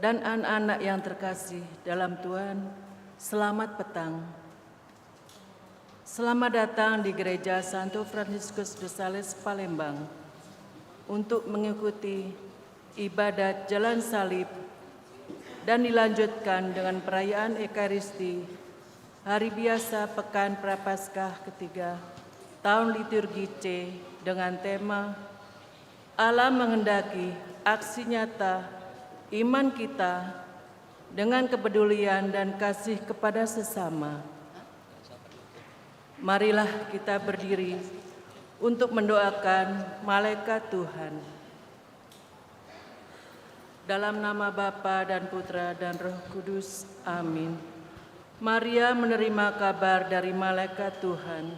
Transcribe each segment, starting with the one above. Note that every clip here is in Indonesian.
dan anak-anak yang terkasih dalam Tuhan, selamat petang. Selamat datang di Gereja Santo Fransiskus de Sales, Palembang, untuk mengikuti ibadat Jalan Salib dan dilanjutkan dengan perayaan Ekaristi, Hari Biasa Pekan Prapaskah ketiga, tahun liturgi C, dengan tema Allah menghendaki aksi nyata iman kita dengan kepedulian dan kasih kepada sesama. Marilah kita berdiri untuk mendoakan malaikat Tuhan. Dalam nama Bapa dan Putra dan Roh Kudus, amin. Maria menerima kabar dari malaikat Tuhan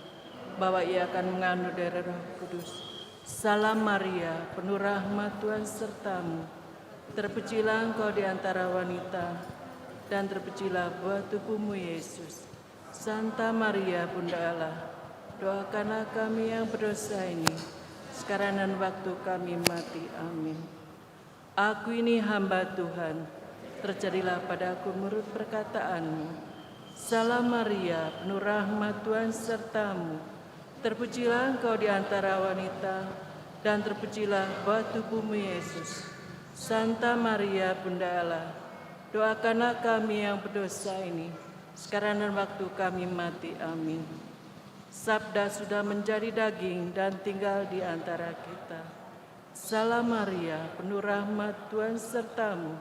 bahwa ia akan mengandung dari Roh Kudus. Salam Maria, penuh rahmat Tuhan sertamu. Terpujilah engkau di antara wanita, dan terpujilah buah tubuhmu Yesus. Santa Maria, Bunda Allah, doakanlah kami yang berdosa ini, sekarang dan waktu kami mati. Amin. Aku ini hamba Tuhan, terjadilah padaku menurut perkataanmu. Salam Maria, penuh rahmat Tuhan sertamu. Terpujilah engkau di antara wanita, dan terpujilah buah tubuhmu Yesus. Santa Maria, Bunda Allah, doakanlah kami yang berdosa ini, sekarang dan waktu kami mati. Amin. Sabda sudah menjadi daging dan tinggal di antara kita. Salam Maria, penuh rahmat Tuhan sertamu.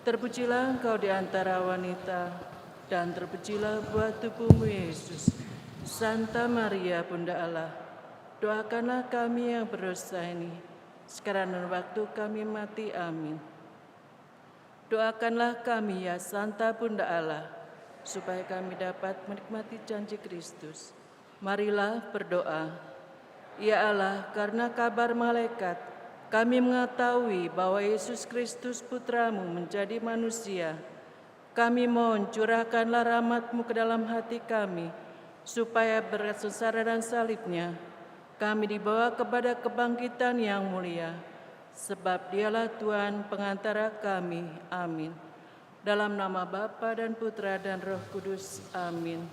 Terpujilah engkau di antara wanita, dan terpujilah buah tubuhmu Yesus. Santa Maria, Bunda Allah, doakanlah kami yang berdosa ini, sekarang dan waktu kami mati. Amin. Doakanlah kami ya Santa Bunda Allah, supaya kami dapat menikmati janji Kristus. Marilah berdoa. Ya Allah, karena kabar malaikat, kami mengetahui bahwa Yesus Kristus Putramu menjadi manusia. Kami mohon curahkanlah rahmat-Mu ke dalam hati kami, supaya berat sengsara dan salibnya, kami dibawa kepada kebangkitan yang mulia, sebab Dialah Tuhan pengantara kami. Amin. Dalam nama Bapa dan Putra dan Roh Kudus. Amin.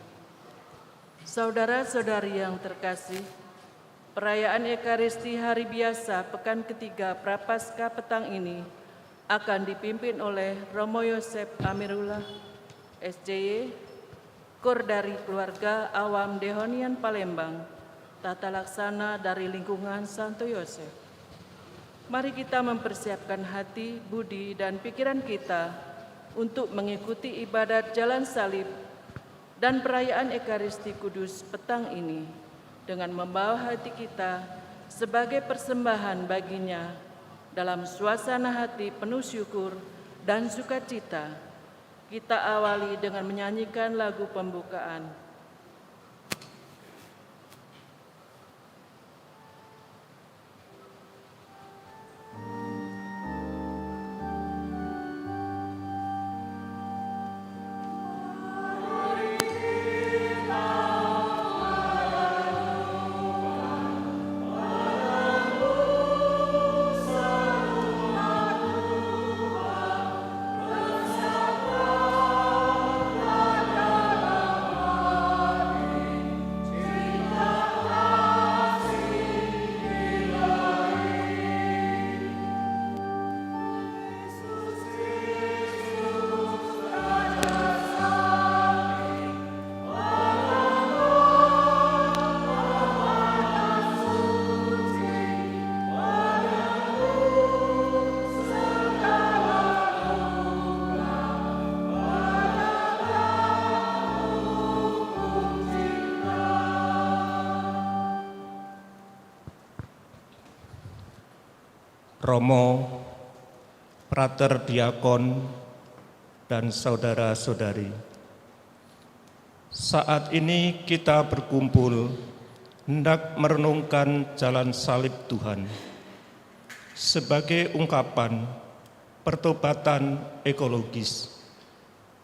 Saudara-saudari yang terkasih, perayaan Ekaristi Hari Biasa Pekan Ketiga Prapaskah petang ini akan dipimpin oleh Romo Yosef Amirullah, SJY, Kur dari Keluarga Awam Dehonian Palembang, tata laksana dari lingkungan Santo Yosef. Mari kita mempersiapkan hati, budi, dan pikiran kita untuk mengikuti ibadat Jalan Salib dan perayaan Ekaristi Kudus petang ini dengan membawa hati kita sebagai persembahan baginya dalam suasana hati penuh syukur dan sukacita. Kita awali dengan menyanyikan lagu pembukaan. Romo, Frater Diakon, dan saudara-saudari. Saat ini kita berkumpul hendak merenungkan jalan salib Tuhan sebagai ungkapan pertobatan ekologis,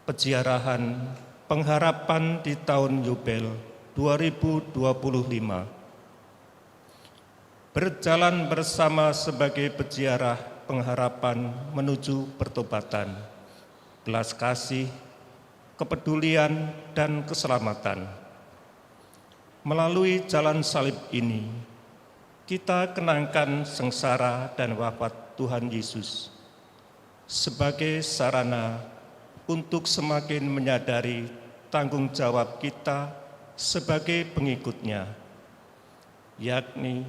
peziarahan, pengharapan di tahun Yubel 2025. Berjalan bersama sebagai peziarah pengharapan menuju pertobatan belas kasih, kepedulian, dan keselamatan. Melalui jalan salib ini, kita kenangkan sengsara dan wafat Tuhan Yesus sebagai sarana untuk semakin menyadari tanggung jawab kita sebagai pengikutnya, yakni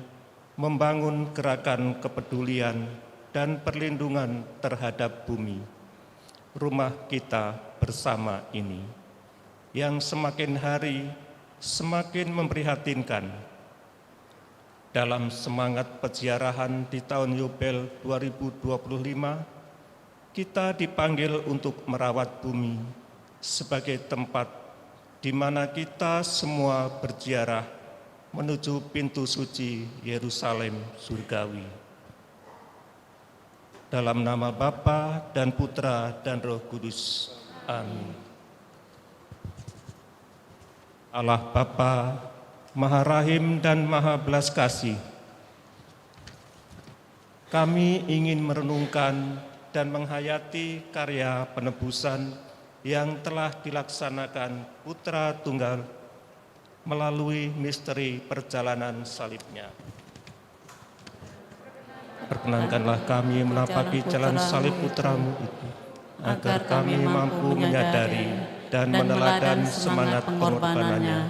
membangun gerakan kepedulian dan perlindungan terhadap bumi, rumah kita bersama ini, yang semakin hari semakin memprihatinkan. Dalam semangat peziarahan di tahun Yobel 2025, kita dipanggil untuk merawat bumi sebagai tempat di mana kita semua berziarah menuju pintu suci Yerusalem surgawi. Dalam nama Bapa dan Putra dan Roh Kudus. Amin. Allah Bapa, Maha Rahim dan Maha Belas Kasih, kami ingin merenungkan dan menghayati karya penebusan yang telah dilaksanakan Putra Tunggal melalui misteri perjalanan salibnya. Perkenankanlah kami menapaki jalan salib Putramu itu, agar kami mampu menyadari dan meneladan semangat pengorbanannya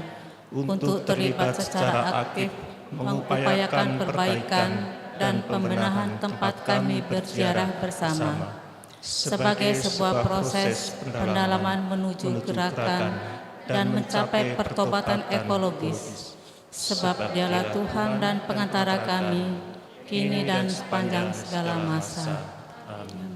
untuk terlibat secara aktif mengupayakan perbaikan dan pembenahan tempat kami berziarah bersama sebagai sebuah proses pendalaman menuju gerakan dan mencapai pertobatan ekologis, sebab Dialah Tuhan dan pengantara kami kini dan sepanjang segala masa. Amin.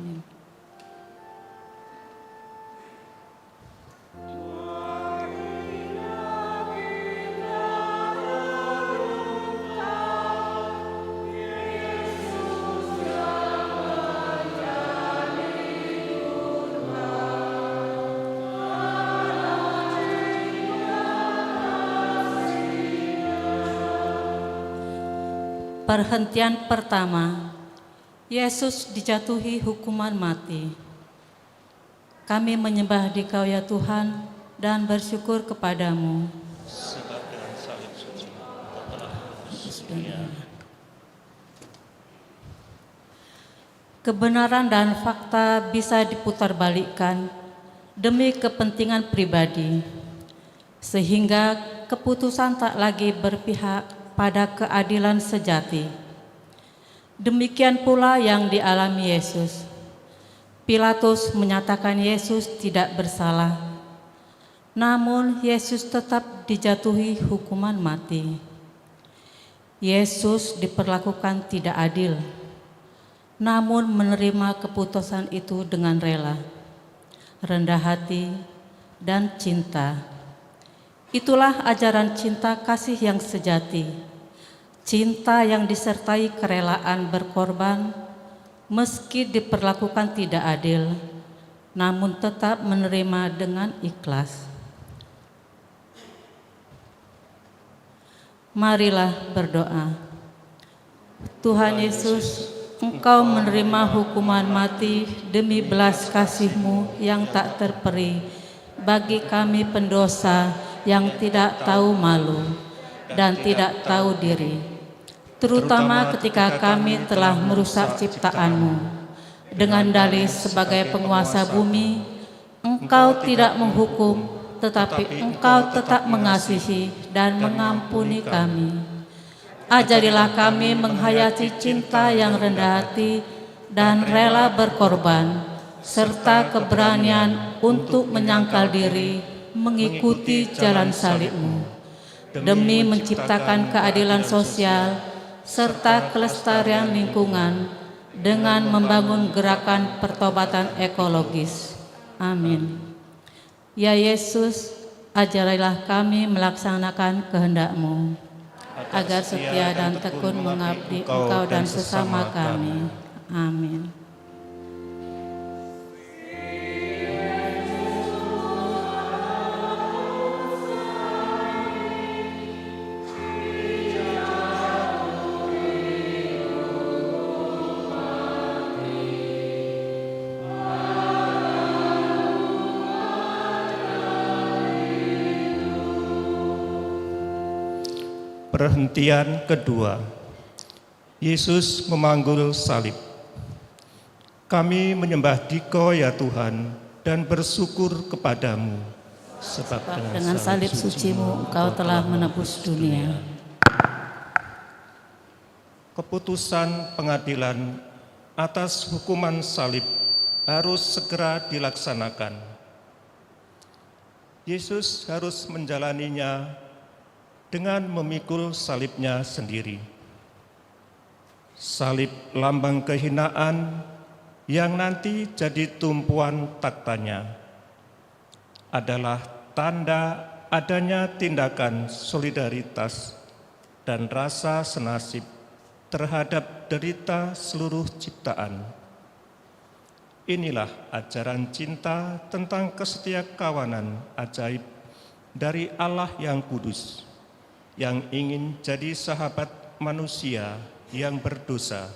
Perhentian pertama, Yesus dijatuhi hukuman mati. Kami menyembah Dikau ya Tuhan dan bersyukur kepadamu. Sebab dengan salib suci Engkau telah menebus dunia. Kebenaran dan fakta bisa diputarbalikkan demi kepentingan pribadi, sehingga keputusan tak lagi berpihak pada keadilan sejati. Demikian pula yang dialami Yesus. Pilatus menyatakan Yesus tidak bersalah, namun Yesus tetap dijatuhi hukuman mati. Yesus diperlakukan tidak adil, namun menerima keputusan itu dengan rela, rendah hati, dan cinta. Itulah ajaran cinta kasih yang sejati, cinta yang disertai kerelaan berkorban meski diperlakukan tidak adil, namun tetap menerima dengan ikhlas. Marilah berdoa. Tuhan Yesus, Engkau menerima hukuman mati demi belas kasih-Mu yang tak terperi bagi kami pendosa yang tidak tahu malu dan tidak tahu diri, terutama ketika kami telah merusak ciptaan-Mu. Dengan dalih sebagai penguasa bumi, Engkau tidak menghukum, tetapi Engkau tetap mengasihi dan mengampuni kami. Ajarilah kami menghayati cinta yang rendah hati dan rela berkorban, serta keberanian untuk menyangkal diri mengikuti jalan salib-Mu, demi menciptakan keadilan sosial serta kelestarian lingkungan dengan membangun gerakan pertobatan ekologis. Amin. Ya Yesus, ajarilah kami melaksanakan kehendak-Mu, agar setia dan tekun mengabdi Engkau dan sesama kami. Amin. Perhentian kedua, Yesus memanggul salib. Kami menyembah Dikau ya Tuhan dan bersyukur kepadamu, sebab Dengan salib suci-Mu Engkau telah menebus dunia. Keputusan pengadilan atas hukuman salib harus segera dilaksanakan. Yesus harus menjalaninya dengan memikul salibnya sendiri. Salib lambang kehinaan yang nanti jadi tumpuan taktanya adalah tanda adanya tindakan solidaritas dan rasa senasib terhadap derita seluruh ciptaan. Inilah ajaran cinta tentang kesetiakawanan ajaib dari Allah yang kudus, yang ingin jadi sahabat manusia yang berdosa.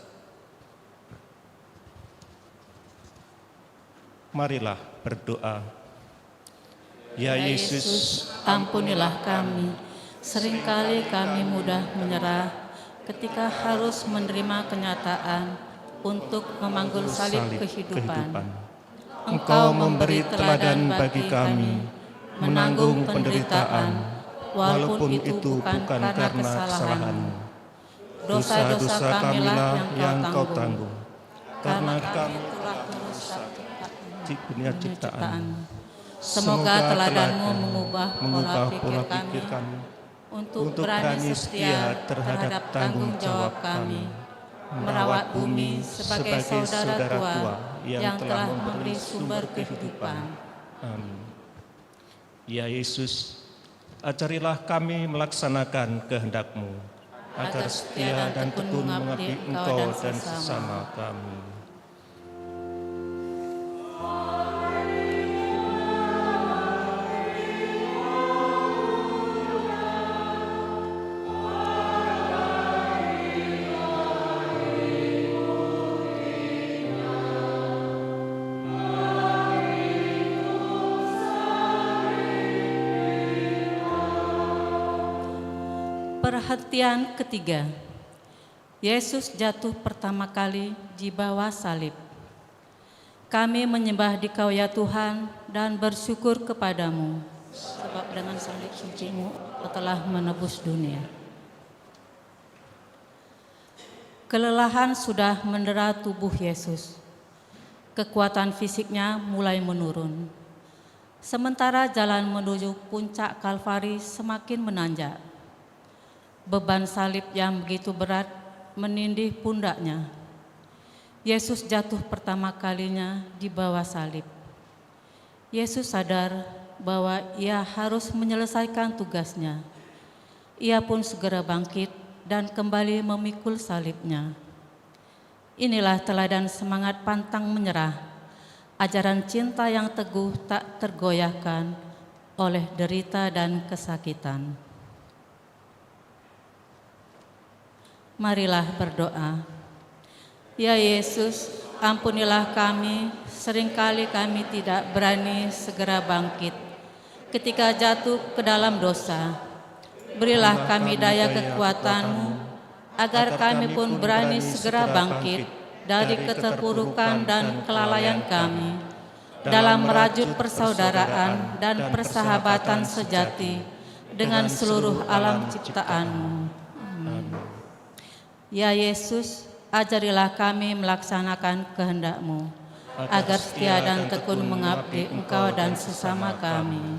Marilah berdoa. Ya Yesus, ampunilah kami. Seringkali kami mudah menyerah ketika harus menerima kenyataan untuk memanggul salib kehidupan. Engkau memberi teladan bagi kami menanggung penderitaan, walaupun itu bukan karena kesalahan-Mu. Dosa-dosa kamilah yang Kau tanggung, karena kami telah merusak dunia ciptaan. Semoga teladan-Mu mengubah pola pikir kami untuk berani setia terhadap tanggung jawab kami, merawat bumi sebagai saudara tua yang telah memberi sumber kehidupan. Amin. Ya Yesus, ajarilah kami melaksanakan kehendak-Mu, agar setia dan tekun mengabdi Engkau dan sesama kami. Perhatian ketiga, Yesus jatuh pertama kali di bawah salib. Kami menyembah Dikau ya Tuhan dan bersyukur kepadamu, sebab dengan salib suci-Mu telah menebus dunia. Kelelahan sudah mendera tubuh Yesus. Kekuatan fisiknya mulai menurun. Sementara jalan menuju puncak Kalvari semakin menanjak. Beban salib yang begitu berat menindih pundaknya. Yesus jatuh pertama kalinya di bawah salib. Yesus sadar bahwa ia harus menyelesaikan tugasnya. Ia pun segera bangkit dan kembali memikul salibnya. Inilah teladan semangat pantang menyerah, ajaran cinta yang teguh tak tergoyahkan oleh derita dan kesakitan. Marilah berdoa. Ya Yesus, ampunilah kami, seringkali kami tidak berani segera bangkit ketika jatuh ke dalam dosa. Berilah kami daya kekuatan-Mu, agar kami pun berani segera bangkit dari keterpurukan dan kelalaian kami, dalam merajut persaudaraan dan persahabatan sejati dengan seluruh alam ciptaan-Mu. Ya Yesus, ajarilah kami melaksanakan kehendak-Mu, agar setia dan tekun mengabdi Engkau dan sesama kami.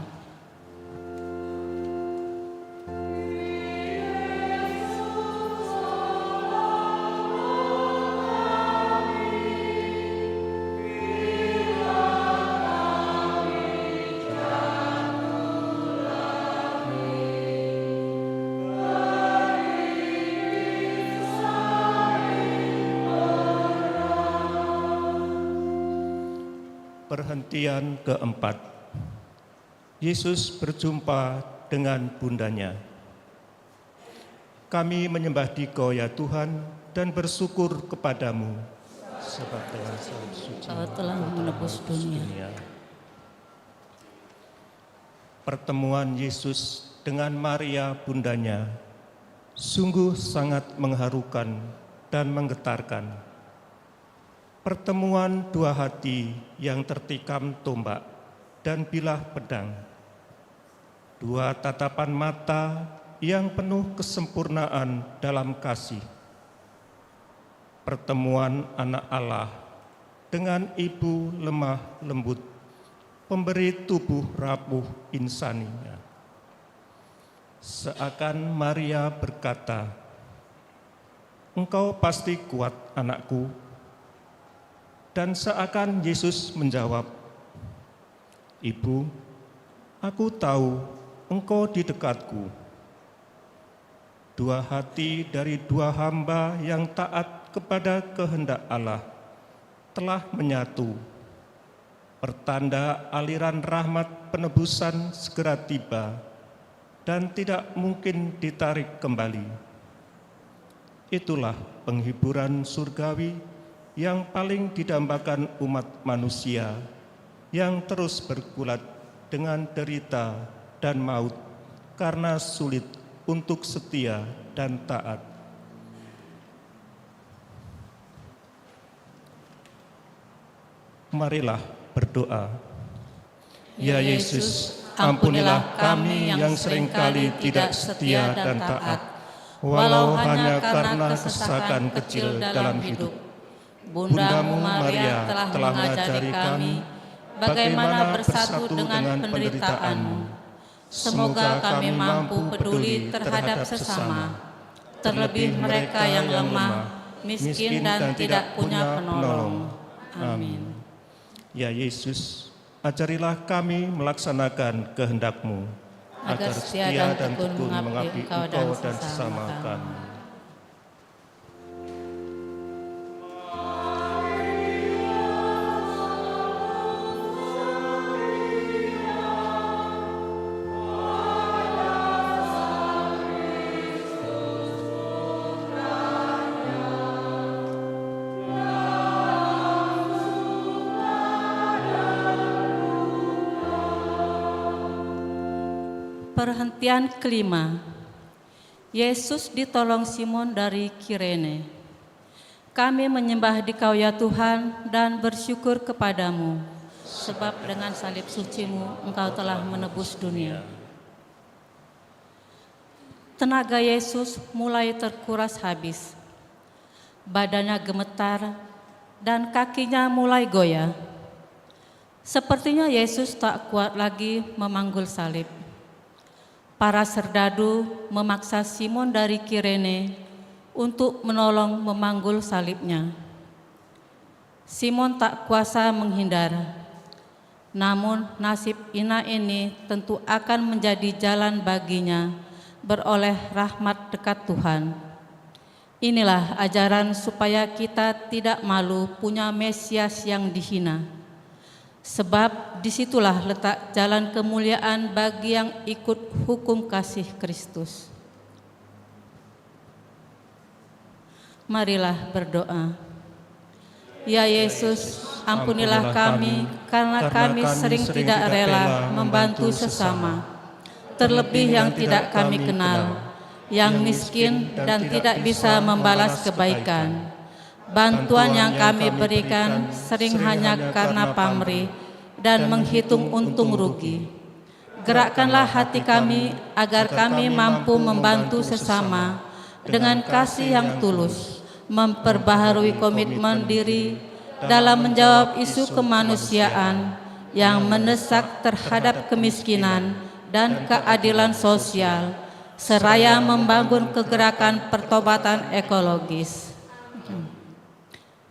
Perhentian keempat, Yesus berjumpa dengan bundanya. Kami menyembah Dikau ya Tuhan dan bersyukur kepadamu, sebab dengan salib suci Engkau telah menebus dunia. Pertemuan Yesus dengan Maria bundanya Sungguh sangat mengharukan dan menggetarkan. Pertemuan dua hati yang tertikam tombak dan bilah pedang. Dua tatapan mata yang penuh kesempurnaan dalam kasih. Pertemuan anak Allah dengan ibu lemah lembut, pemberi tubuh rapuh insaninya. Seakan Maria berkata, "Engkau pasti kuat, anakku." Dan seakan Yesus menjawab, "Ibu, aku tahu engkau di dekatku." Dua hati dari dua hamba yang taat kepada kehendak Allah telah menyatu. Pertanda aliran rahmat penebusan segera tiba dan tidak mungkin ditarik kembali. Itulah penghiburan surgawi yang paling didambakan umat manusia yang terus bergulat dengan derita dan maut karena sulit untuk setia dan taat. Marilah berdoa. Ya Yesus, ampunilah kami yang seringkali tidak setia dan taat, walau hanya karena kesesakan kecil dalam hidup. Bundamu Maria telah mengajari kami bagaimana bersatu dengan penderitaanmu. Semoga kami mampu peduli terhadap sesama, terlebih mereka yang lemah, miskin dan tidak punya penolong. Amin. Ya Yesus, ajarilah kami melaksanakan kehendak-Mu, agar setia dan tekun mengabdi Engkau dan sesama kami. Perhentian kelima, Yesus ditolong Simon dari Kirene. Kami menyembah Dikau ya Tuhan dan bersyukur kepadamu, sebab dengan salib suci-Mu Engkau telah menebus dunia. Tenaga Yesus mulai terkuras habis. Badannya gemetar dan kakinya mulai goyah. Sepertinya Yesus tak kuat lagi memanggul salib. Para serdadu memaksa Simon dari Kirene untuk menolong memanggul salibnya. Simon tak kuasa menghindar. Namun nasib Ina ini tentu akan menjadi jalan baginya beroleh rahmat dekat Tuhan. Inilah ajaran supaya kita tidak malu punya Mesias yang dihina. Sebab disitulah letak jalan kemuliaan bagi yang ikut hukum kasih Kristus. Marilah berdoa. Ya Yesus, ampunilah kami karena kami sering tidak rela membantu sesama, terlebih yang tidak kami kenal, yang miskin dan tidak bisa membalas kebaikan. Bantuan yang kami berikan sering hanya karena pamrih dan menghitung untung rugi. Gerakkanlah hati kami agar kami mampu membantu sesama dengan kasih yang tulus, memperbaharui komitmen diri dalam menjawab isu kemanusiaan yang mendesak terhadap kemiskinan dan keadilan sosial, seraya membangun kegerakan pertobatan ekologis.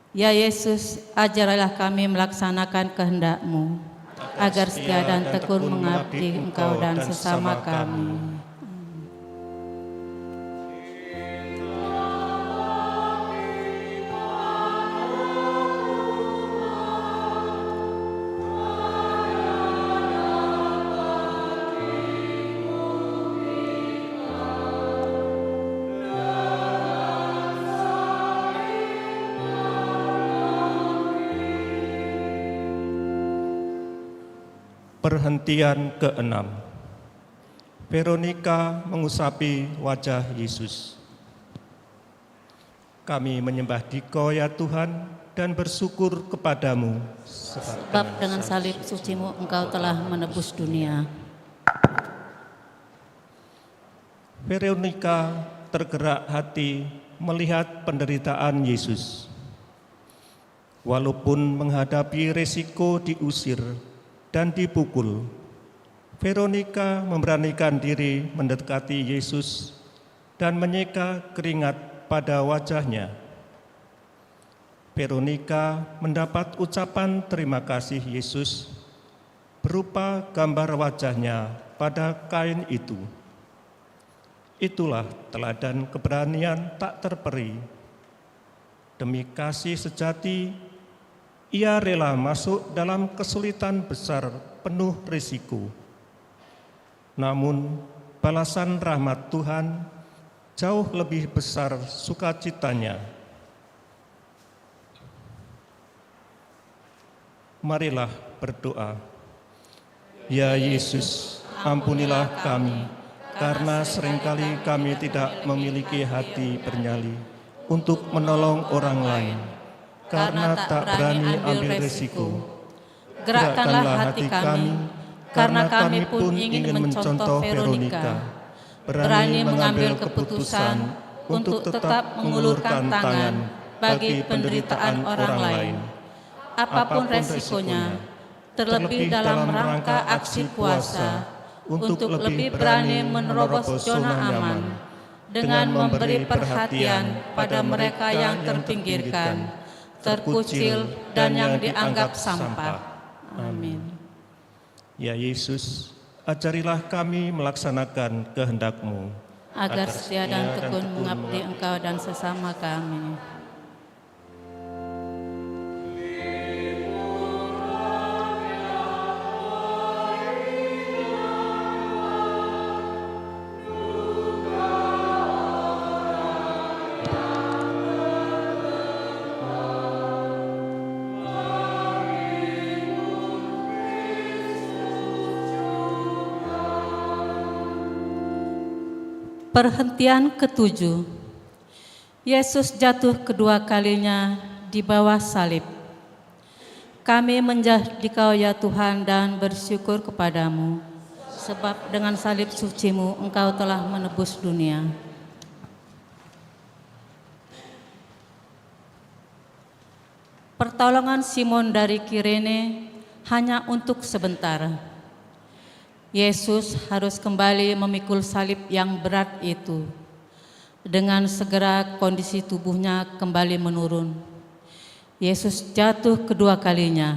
Ya Yesus, ajarilah kami melaksanakan kehendak-Mu, agar setia dan tekun mengabdi Engkau dan sesama kami. Perhentian ke-6. Veronika mengusapi wajah Yesus. Kami menyembah Dikau ya Tuhan dan bersyukur kepadamu. Sebab dengan salib suci-Mu Engkau telah menebus dunia. Veronica tergerak hati melihat penderitaan Yesus. Walaupun menghadapi resiko diusir dan dipukul, Veronica memberanikan diri mendekati Yesus dan menyeka keringat pada wajahnya. Veronica mendapat ucapan terima kasih Yesus berupa gambar wajahnya pada kain itu. Itulah teladan keberanian tak terperi. Demi kasih sejati, ia rela masuk dalam kesulitan besar penuh risiko. Namun, balasan rahmat Tuhan jauh lebih besar sukacitanya. Marilah berdoa. Ya Yesus, ampunilah kami, karena seringkali kami tidak memiliki hati bernyali untuk menolong orang lain, karena tak berani ambil risiko. Gerakkanlah hati kami, karena kami pun ingin mencontoh Veronica, berani mengambil keputusan untuk tetap mengulurkan tangan bagi penderitaan orang lain, apapun resikonya, terlebih dalam rangka aksi puasa, untuk lebih berani menerobos zona aman, dengan memberi perhatian pada mereka yang terpinggirkan, terkucil, dan yang dianggap sampah. Amin. Ya Yesus, ajarilah kami melaksanakan kehendak-Mu, agar setia dan tekun mengabdi Engkau dan sesama kami. Perhentian ketujuh. Yesus jatuh kedua kalinya di bawah salib. Kami menjah Dikau ya Tuhan dan bersyukur kepadamu, sebab dengan salib suci-Mu Engkau telah menebus dunia. Pertolongan Simon dari Kirene hanya untuk sebentar. Yesus harus kembali memikul salib yang berat itu. Dengan segera kondisi tubuhnya kembali menurun. Yesus jatuh kedua kalinya,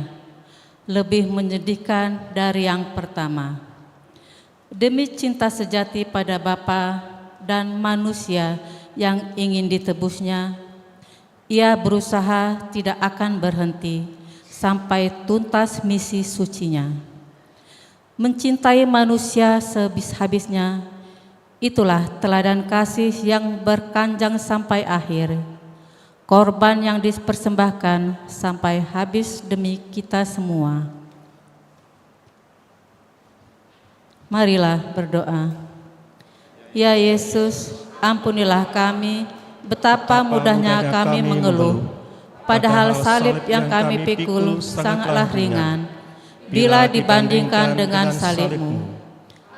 lebih menyedihkan dari yang pertama. Demi cinta sejati pada Bapa dan manusia yang ingin ditebusnya, ia berusaha tidak akan berhenti sampai tuntas misi sucinya. Mencintai manusia sehabis-habisnya, itulah teladan kasih yang berkanjang sampai akhir. Korban yang dipersembahkan sampai habis demi kita semua. Marilah berdoa. Ya Yesus, ampunilah kami, betapa mudahnya kami mengeluh, padahal salib yang kami pikul sangatlah ringan bila dibandingkan dengan salib-Mu.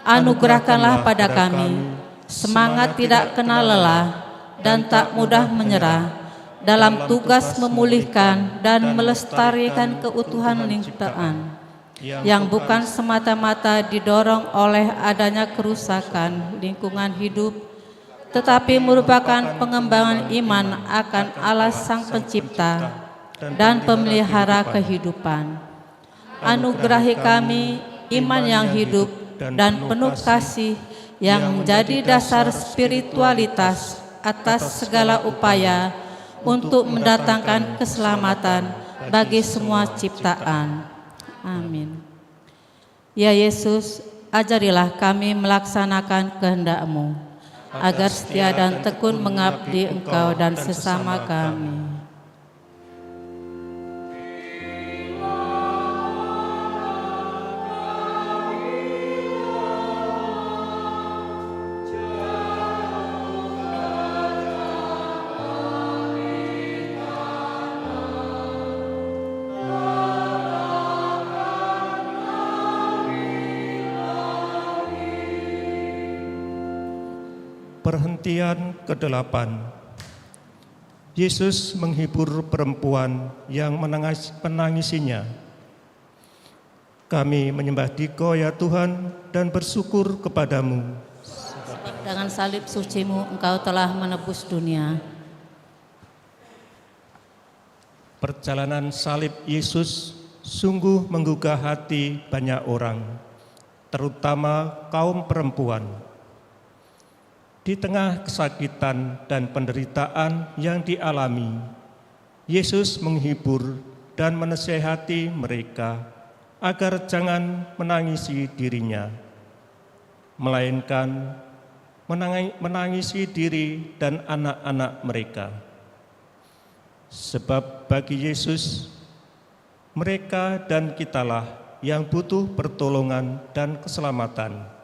Anugerahkanlah pada kami semangat tidak kenal lelah dan tak mudah menyerah dalam tugas memulihkan dan melestarikan keutuhan lingkungan yang bukan semata-mata didorong oleh adanya kerusakan lingkungan hidup, tetapi merupakan pengembangan iman akan Allah Sang Pencipta dan Pemelihara kehidupan. Anugerahi kami iman yang hidup dan penuh kasih yang menjadi dasar spiritualitas atas segala upaya untuk mendatangkan keselamatan bagi semua ciptaan. Amin. Ya Yesus, ajarilah kami melaksanakan kehendak-Mu, agar setia dan tekun mengabdi Engkau dan sesama kami. Perhentian ke-8. Yesus menghibur perempuan yang menangisinya. Kami menyembah Dikau ya Tuhan dan bersyukur kepadamu. Sebab dengan salib suci-Mu Engkau telah menebus dunia. Perjalanan salib Yesus sungguh menggugah hati banyak orang, terutama kaum perempuan. Di tengah kesakitan dan penderitaan yang dialami, Yesus menghibur dan menasihati mereka agar jangan menangisi dirinya, melainkan menangisi diri dan anak-anak mereka. Sebab bagi Yesus, mereka dan kitalah yang butuh pertolongan dan keselamatan.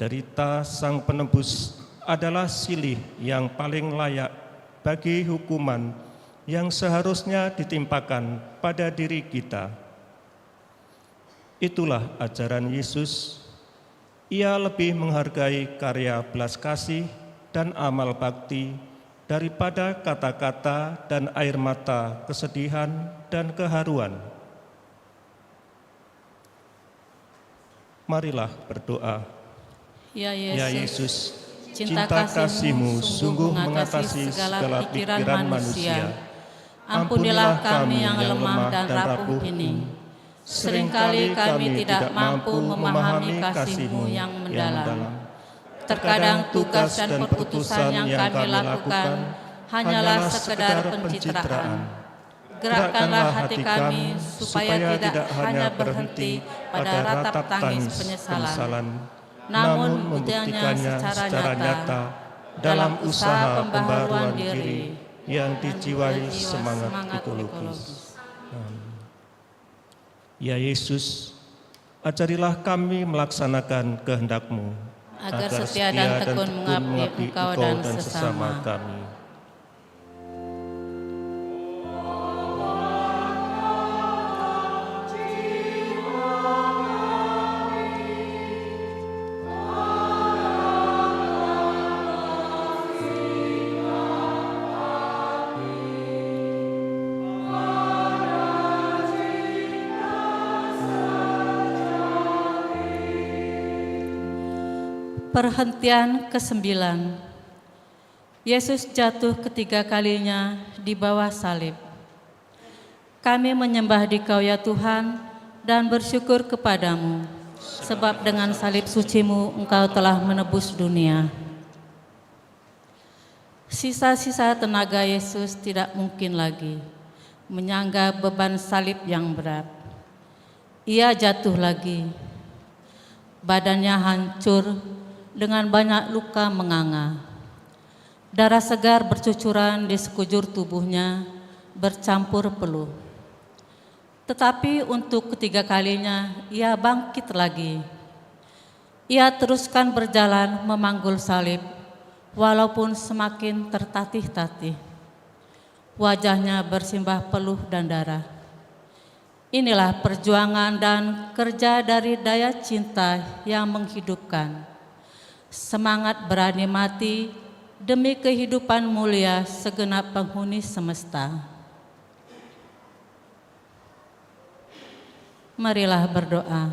Derita Sang Penebus adalah silih yang paling layak bagi hukuman yang seharusnya ditimpakan pada diri kita. Itulah ajaran Yesus. Ia lebih menghargai karya belas kasih dan amal bakti daripada kata-kata dan air mata kesedihan dan keharuan. Marilah berdoa. Ya Ya Yesus, Yesus, cinta kasih-Mu sungguh mengatasi segala pikiran manusia. Ampunilah kami yang lemah dan rapuh ini. Seringkali kami tidak mampu memahami kasih-Mu yang mendalam. Terkadang tugas dan keputusan yang kami lakukan hanyalah sekedar pencitraan. Gerakkanlah hati kami supaya tidak hanya berhenti pada ratap tangis penyesalan, namun membuktikannya secara nyata dalam usaha pembaharuan diri yang dijiwai semangat ekologis. Ya Yesus, ajarilah kami melaksanakan kehendak-Mu, agar setia dan tekun mengabdi Engkau dan sesama kami. Perhentian ke-9. Yesus jatuh ketiga kalinya di bawah salib. Kami menyembah Dikau ya Tuhan dan bersyukur kepadamu, sebab dengan salib suci-Mu Engkau telah menebus dunia. Sisa-sisa tenaga Yesus tidak mungkin lagi menyangga beban salib yang berat. Ia jatuh lagi. Badannya hancur dengan banyak luka menganga. Darah segar bercucuran di sekujur tubuhnya bercampur peluh. Tetapi untuk ketiga kalinya ia bangkit lagi. Ia teruskan berjalan memanggul salib walaupun semakin tertatih-tatih. Wajahnya bersimbah peluh dan darah. Inilah perjuangan dan kerja dari daya cinta yang menghidupkan. Semangat berani mati demi kehidupan mulia segenap penghuni semesta. Marilah berdoa.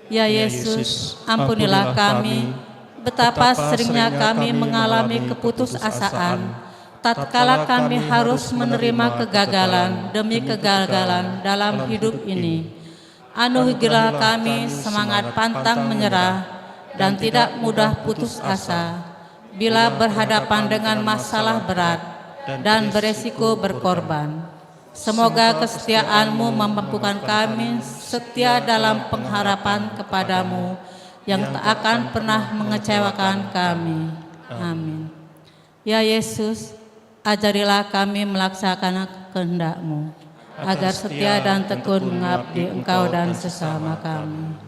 Ya Yesus, ampunilah kami, betapa seringnya kami mengalami keputusasaan, tatkala kami harus menerima kegagalan demi kegagalan dalam hidup ini. Anugerahilah kami semangat pantang menyerah dan tidak mudah putus asa bila berhadapan dengan masalah berat dan beresiko berkorban. Semoga kesetiaan-Mu memampukan kami setia dalam pengharapan kepadamu yang tak akan pernah mengecewakan kami. Amin. Ya Yesus, ajarilah kami melaksanakan kehendak-Mu, agar setia dan tekun mengabdi Engkau dan sesama kami.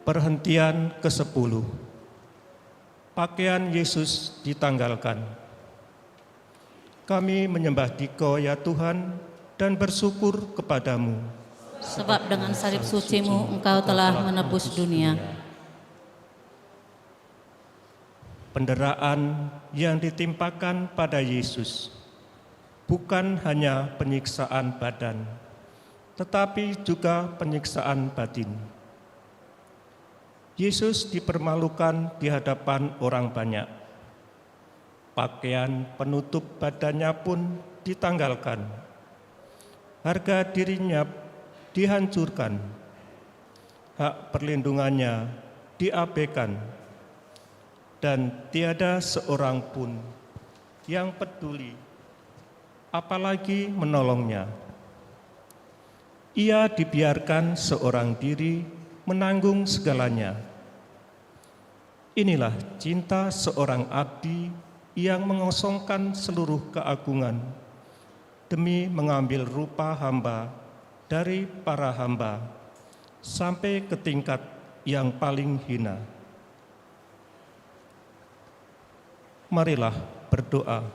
Perhentian ke-10. Pakaian Yesus ditanggalkan. Kami menyembah Dikau ya Tuhan dan bersyukur kepadamu. Sebab dengan salib suci-Mu Engkau telah menebus dunia. Penderaan yang ditimpakan pada Yesus bukan hanya penyiksaan badan, tetapi juga penyiksaan batin. Yesus dipermalukan di hadapan orang banyak. Pakaian penutup badannya pun ditanggalkan. Harga dirinya dihancurkan. Hak perlindungannya diabaikan. Dan tiada seorang pun yang peduli, apalagi menolongnya. Ia dibiarkan seorang diri menanggung segalanya. Inilah cinta seorang abdi yang mengosongkan seluruh keagungan demi mengambil rupa hamba dari para hamba sampai ke tingkat yang paling hina. Marilah berdoa.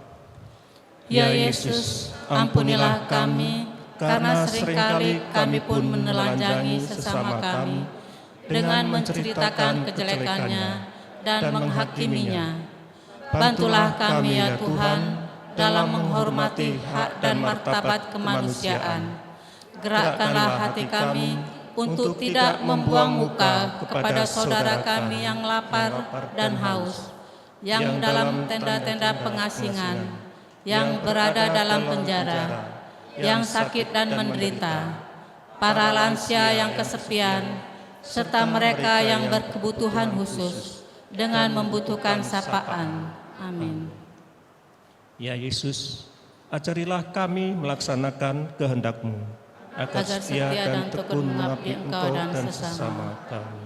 Ya Yesus, ampunilah kami, karena seringkali kami pun menelanjangi sesama kami dengan menceritakan kejelekannya dan menghakiminya. Bantulah kami ya Tuhan dalam menghormati hak dan martabat kemanusiaan. Gerakkanlah hati kami untuk tidak membuang muka kepada saudara kami yang lapar dan haus, yang dalam tenda-tenda pengasingan, yang berada dalam penjara, yang sakit dan menderita, para lansia yang kesepian, serta mereka yang berkebutuhan khusus dengan membutuhkan sapaan. Amin. Ya Yesus, ajarilah kami melaksanakan kehendak-Mu, agar setia dan tekun mengabdi Engkau dan sesama kami.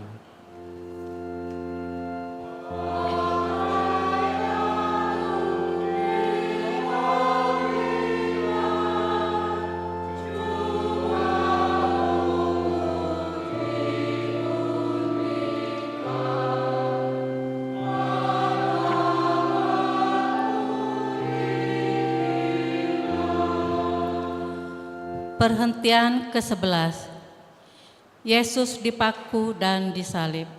Perhentian ke-11. Yesus dipaku dan disalib.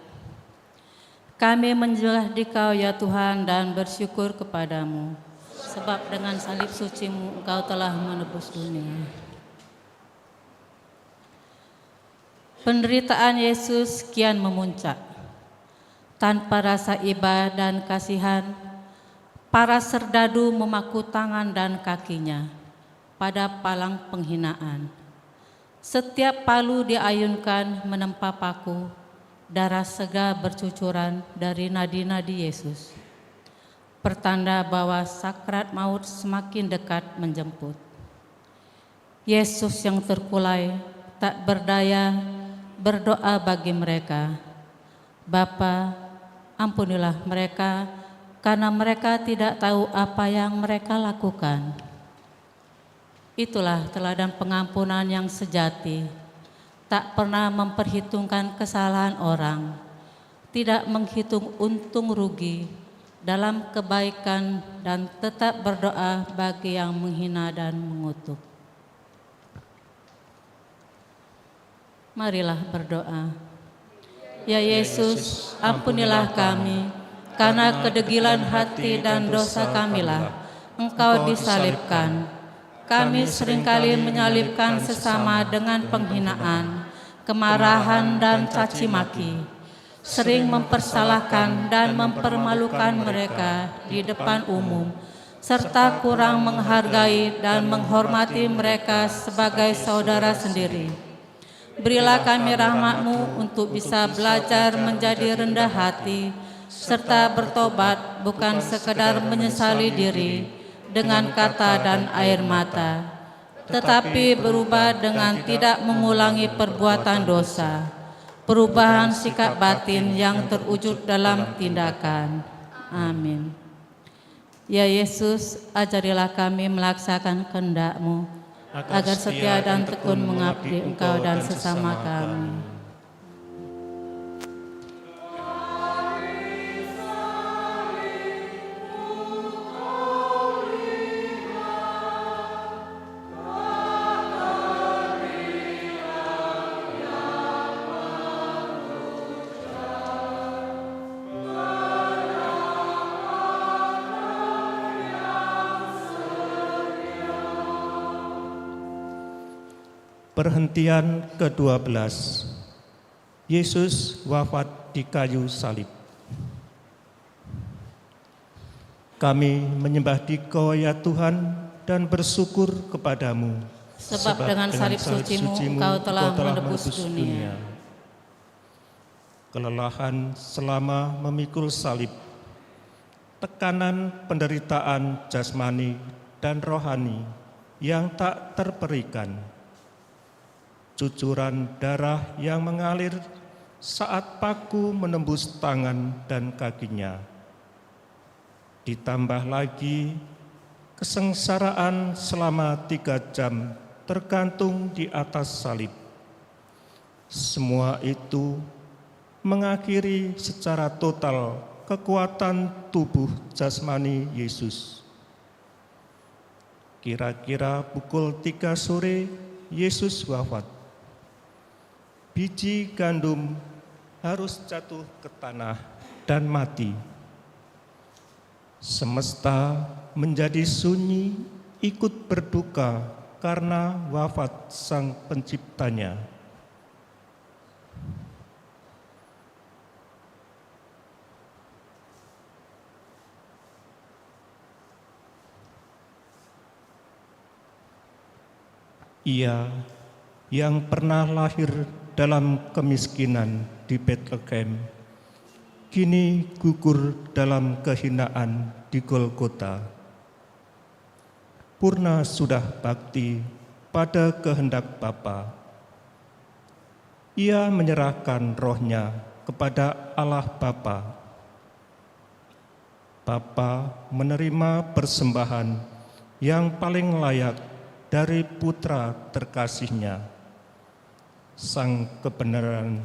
Kami menyembah Dikau ya Tuhan dan bersyukur kepadamu, sebab dengan salib suci-Mu Engkau telah menebus dunia. Penderitaan Yesus kian memuncak. Tanpa rasa iba dan kasihan, para serdadu memaku tangan dan kakinya pada palang penghinaan. Setiap palu diayunkan menempa paku, darah segar bercucuran dari nadi-nadi Yesus. Pertanda bahwa sakrat maut semakin dekat menjemput. Yesus yang terkulai tak berdaya berdoa bagi mereka. Bapa, ampunilah mereka karena mereka tidak tahu apa yang mereka lakukan. Itulah teladan pengampunan yang sejati, tak pernah memperhitungkan kesalahan orang, tidak menghitung untung rugi dalam kebaikan dan tetap berdoa bagi yang menghina dan mengutuk. Marilah berdoa. Ya Yesus, ampunilah kami, karena kedegilan hati dan dosa kamilah Engkau disalibkan. Kami seringkali menyalibkan sesama dengan penghinaan, kemarahan dan caci maki, sering mempersalahkan dan mempermalukan mereka di depan umum, serta kurang menghargai dan menghormati mereka sebagai saudara sendiri. Berilah kami rahmat-Mu untuk bisa belajar menjadi rendah hati, serta bertobat bukan sekedar menyesali diri dengan kata dan air mata, tetapi berubah dengan tidak mengulangi perbuatan dosa, perubahan sikap batin yang terwujud dalam tindakan. Amin. Ya Yesus, ajarilah kami melaksanakan kehendak-Mu, agar setia dan tekun mengabdi Engkau dan sesama kami. Perhentian ke-12. Yesus wafat di kayu salib. Kami menyembah Dikau ya Tuhan dan bersyukur kepadamu. Sebab dengan salib suci-Mu Engkau telah menebus dunia. Kelelahan selama memikul salib, tekanan penderitaan jasmani dan rohani yang tak terperikan, cucuran darah yang mengalir saat paku menembus tangan dan kakinya, ditambah lagi kesengsaraan selama 3 jam tergantung di atas salib. Semua itu mengakhiri secara total kekuatan tubuh jasmani Yesus. Kira-kira pukul 3 sore Yesus wafat. Biji gandum harus jatuh ke tanah dan mati. Semesta menjadi sunyi, ikut berduka karena wafat Sang Penciptanya. Ia yang pernah lahir dalam kemiskinan di Bethlehem, kini gugur dalam kehinaan di Golgota. Purna sudah bakti pada kehendak Bapa. Ia menyerahkan rohnya kepada Allah Bapa. Bapa menerima persembahan yang paling layak dari putra terkasihnya. Sang kebenaran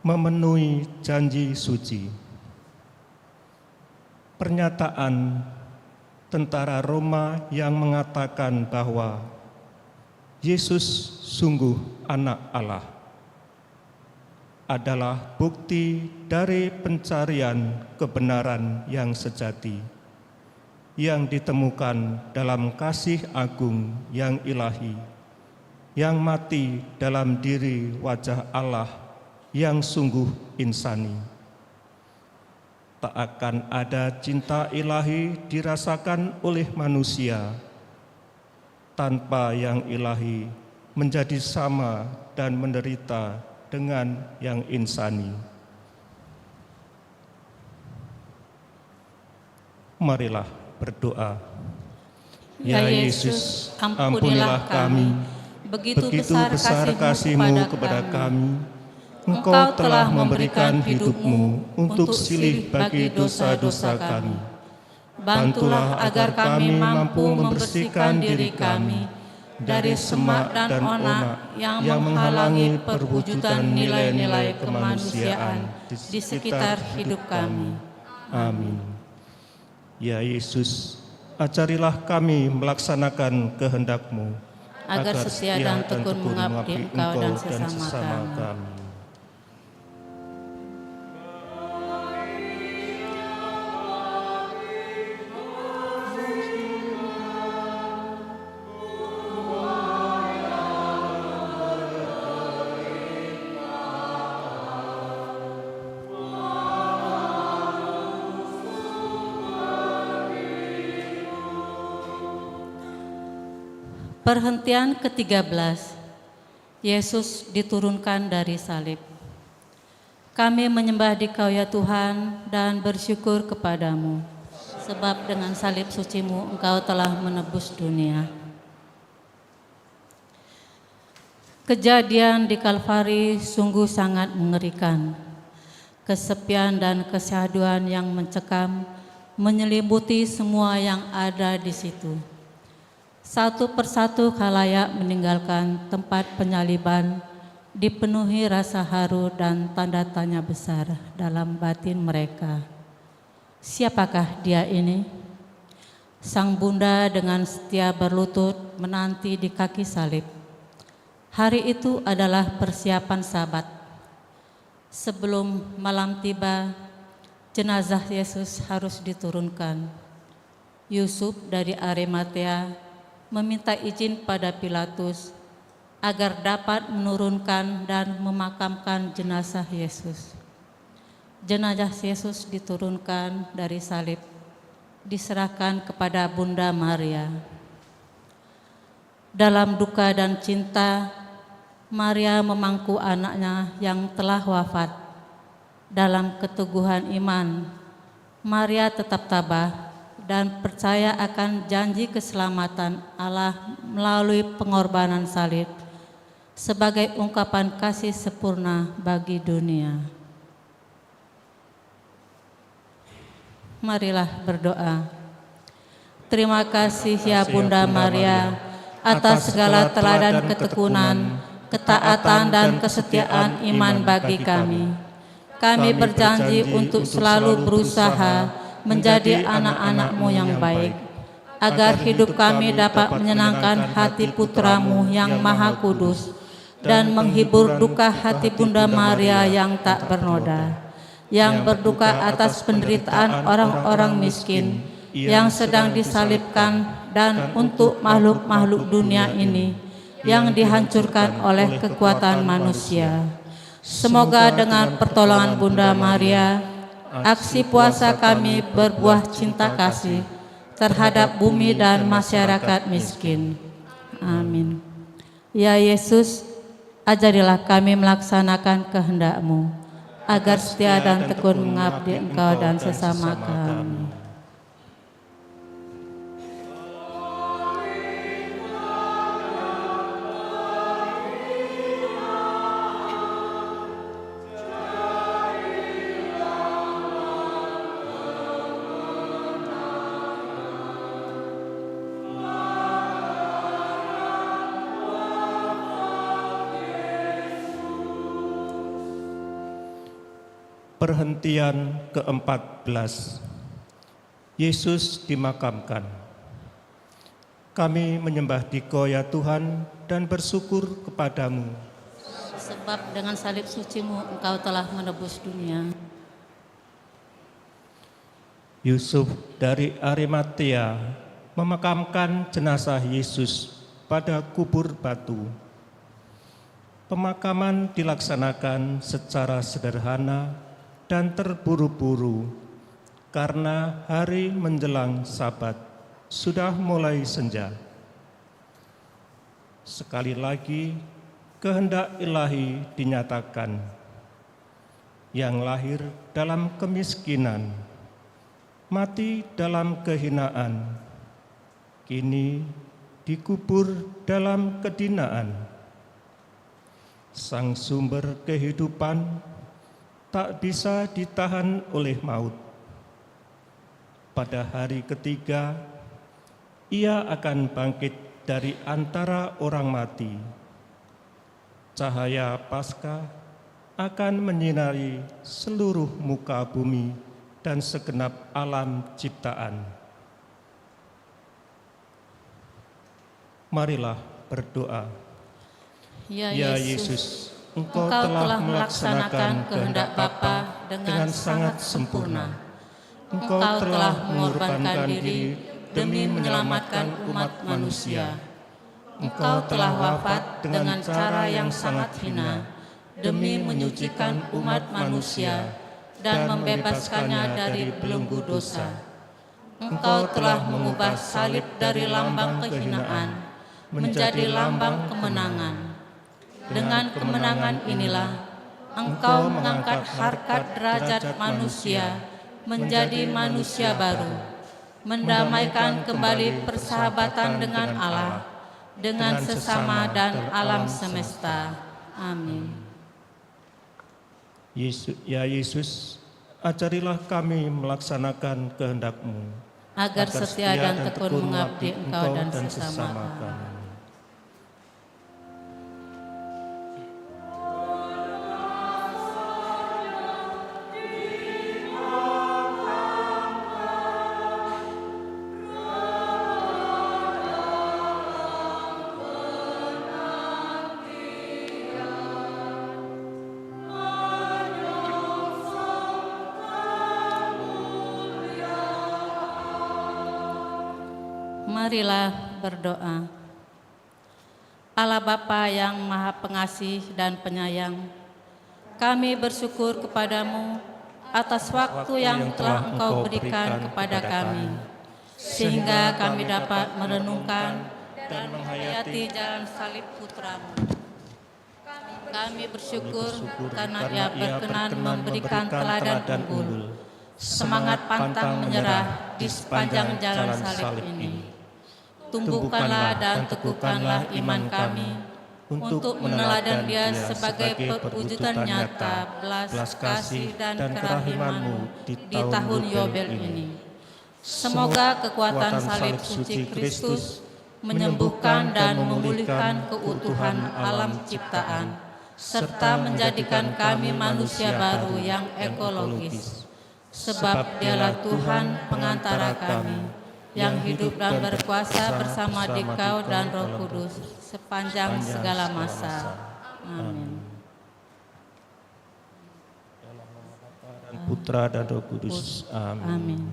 memenuhi janji suci. Pernyataan tentara Roma yang mengatakan bahwa Yesus sungguh anak Allah adalah bukti dari pencarian kebenaran yang sejati yang ditemukan dalam kasih agung yang ilahi, yang mati dalam diri wajah Allah yang sungguh insani. Tak akan ada cinta ilahi dirasakan oleh manusia tanpa yang ilahi menjadi sama dan menderita dengan yang insani. Marilah berdoa. Ya Yesus, ampunilah kami. Begitu besar kasih-Mu kepada kami. Engkau telah memberikan hidup-Mu untuk silih bagi dosa-dosa kami. Bantulah agar kami mampu membersihkan diri kami dari semak dan onak yang menghalangi perwujudan nilai-nilai kemanusiaan di sekitar hidup kami. Amin. Ya Yesus, ajarilah kami melaksanakan kehendak-Mu, agar setia dan tekun mengabdi Engkau dan sesama kami. Perhentian ke-13. Yesus diturunkan dari salib. Kami menyembah Dikau ya Tuhan dan bersyukur kepadamu, sebab dengan salib suci-Mu Engkau telah menebus dunia. Kejadian di Kalvari sungguh sangat mengerikan. Kesepian dan kesyahduan yang mencekam menyelimuti semua yang ada di situ. Satu persatu khalayak meninggalkan tempat penyaliban, dipenuhi rasa haru dan tanda tanya besar dalam batin mereka. Siapakah dia ini? Sang bunda dengan setia berlutut menanti di kaki salib. Hari itu adalah persiapan Sabat. Sebelum malam tiba, jenazah Yesus harus diturunkan. Yusuf dari Arimatea meminta izin pada Pilatus agar dapat menurunkan dan memakamkan jenazah Yesus. Jenazah Yesus diturunkan dari salib, diserahkan kepada Bunda Maria. Dalam duka dan cinta, Maria memangku anaknya yang telah wafat. Dalam keteguhan iman, Maria tetap tabah dan percaya akan janji keselamatan Allah melalui pengorbanan salib sebagai ungkapan kasih sempurna bagi dunia. Marilah berdoa. Terima kasih ya Bunda Maria atas segala teladan ketekunan, ketaatan dan kesetiaan iman bagi kami. Kami berjanji untuk selalu berusaha menjadi anak-anak-Mu yang baik, agar hidup kami dapat menyenangkan hati Putra-Mu yang Maha Kudus dan menghibur duka hati Bunda Maria yang tak bernoda, yang berduka atas penderitaan orang-orang miskin yang sedang disalibkan dan untuk makhluk-makhluk dunia ini yang dihancurkan oleh kekuatan manusia. Semoga dengan pertolongan Bunda Maria, aksi puasa kami berbuah cinta kasih terhadap bumi dan masyarakat miskin. Amin. Ya Yesus, ajarilah kami melaksanakan kehendak-Mu, agar setia dan tekun mengabdi Engkau dan sesama kami. Perhentian ke-14. Yesus dimakamkan. Kami menyembah Dikau ya Tuhan dan bersyukur kepadamu. Sebab dengan salib suci-Mu Engkau telah menebus dunia. Yusuf dari Arimatea memakamkan jenazah Yesus pada kubur batu. Pemakaman dilaksanakan secara sederhana dan terburu-buru karena hari menjelang Sabat sudah mulai senja. Sekali lagi kehendak ilahi dinyatakan, yang lahir dalam kemiskinan, mati dalam kehinaan, kini dikubur dalam kedinaan. Sang sumber kehidupan tak bisa ditahan oleh maut. Pada hari ketiga, Ia akan bangkit dari antara orang mati. Cahaya Paskah akan menyinari seluruh muka bumi dan segenap alam ciptaan. Marilah berdoa. Ya Yesus, Engkau telah melaksanakan kehendak Bapa dengan sangat sempurna. Engkau telah mengorbankan diri demi menyelamatkan umat manusia. Engkau telah wafat dengan cara yang sangat hina demi menyucikan umat manusia dan membebaskannya dari belenggu dosa. Engkau telah mengubah salib dari lambang kehinaan menjadi lambang kemenangan. Dengan kemenangan inilah Engkau mengangkat harkat derajat manusia menjadi manusia baru, mendamaikan kembali persahabatan dengan Allah, dengan sesama dan alam semesta. Amin. Ya Yesus, ajarilah kami melaksanakan kehendak-Mu, agar setia dan tekun mengabdi Engkau dan sesama kami. Marilah berdoa. Allah Bapa yang Maha Pengasih dan Penyayang, kami bersyukur kepadamu atas waktu yang telah Engkau berikan kepada kami, sehingga kami dapat merenungkan dan menghayati jalan salib Putra-Mu. Kami bersyukur karena Ia berkenan memberikan teladan unggul, semangat pantang menyerah di sepanjang jalan salib ini. Tumbuhkanlah dan teguhkanlah iman kami untuk meneladan Dia sebagai perwujudan nyata belas kasih dan kerahiman-Mu di tahun Yobel ini. Semoga kekuatan salib suci Kristus menyembuhkan dan memulihkan keutuhan alam ciptaan, serta menjadikan kami manusia baru yang ekologis. Sebab Dialah Tuhan pengantara kami, yang hidup dan berkuasa bersama Dikau dan Roh Kudus sepanjang segala masa. Amin. Putra dan Roh Kudus. Amin. Amin.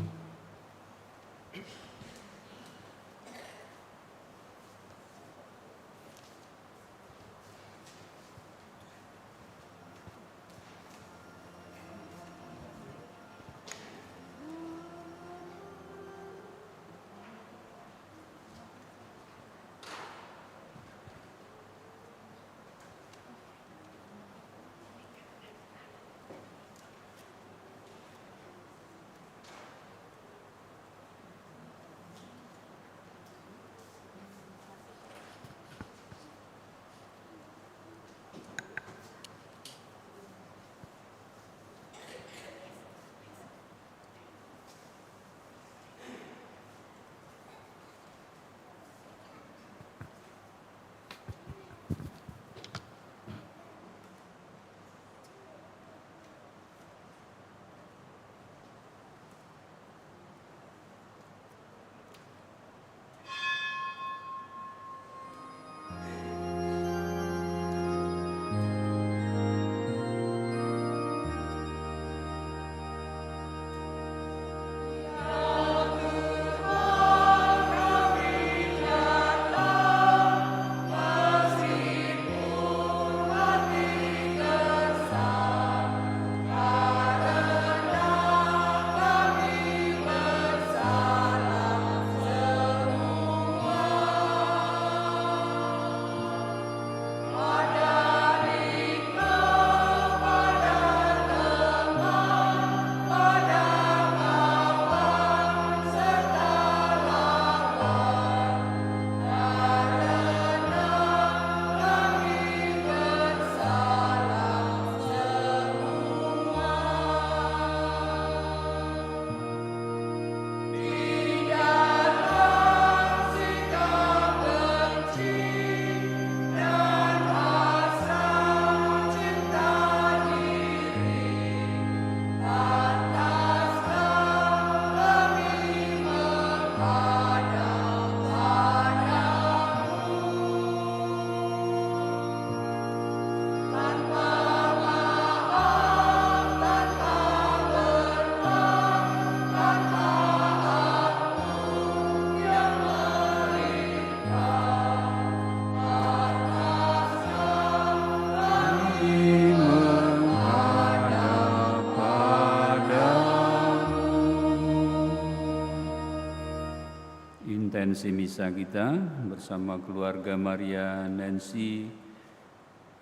Intensi misa kita bersama keluarga Maria Nancy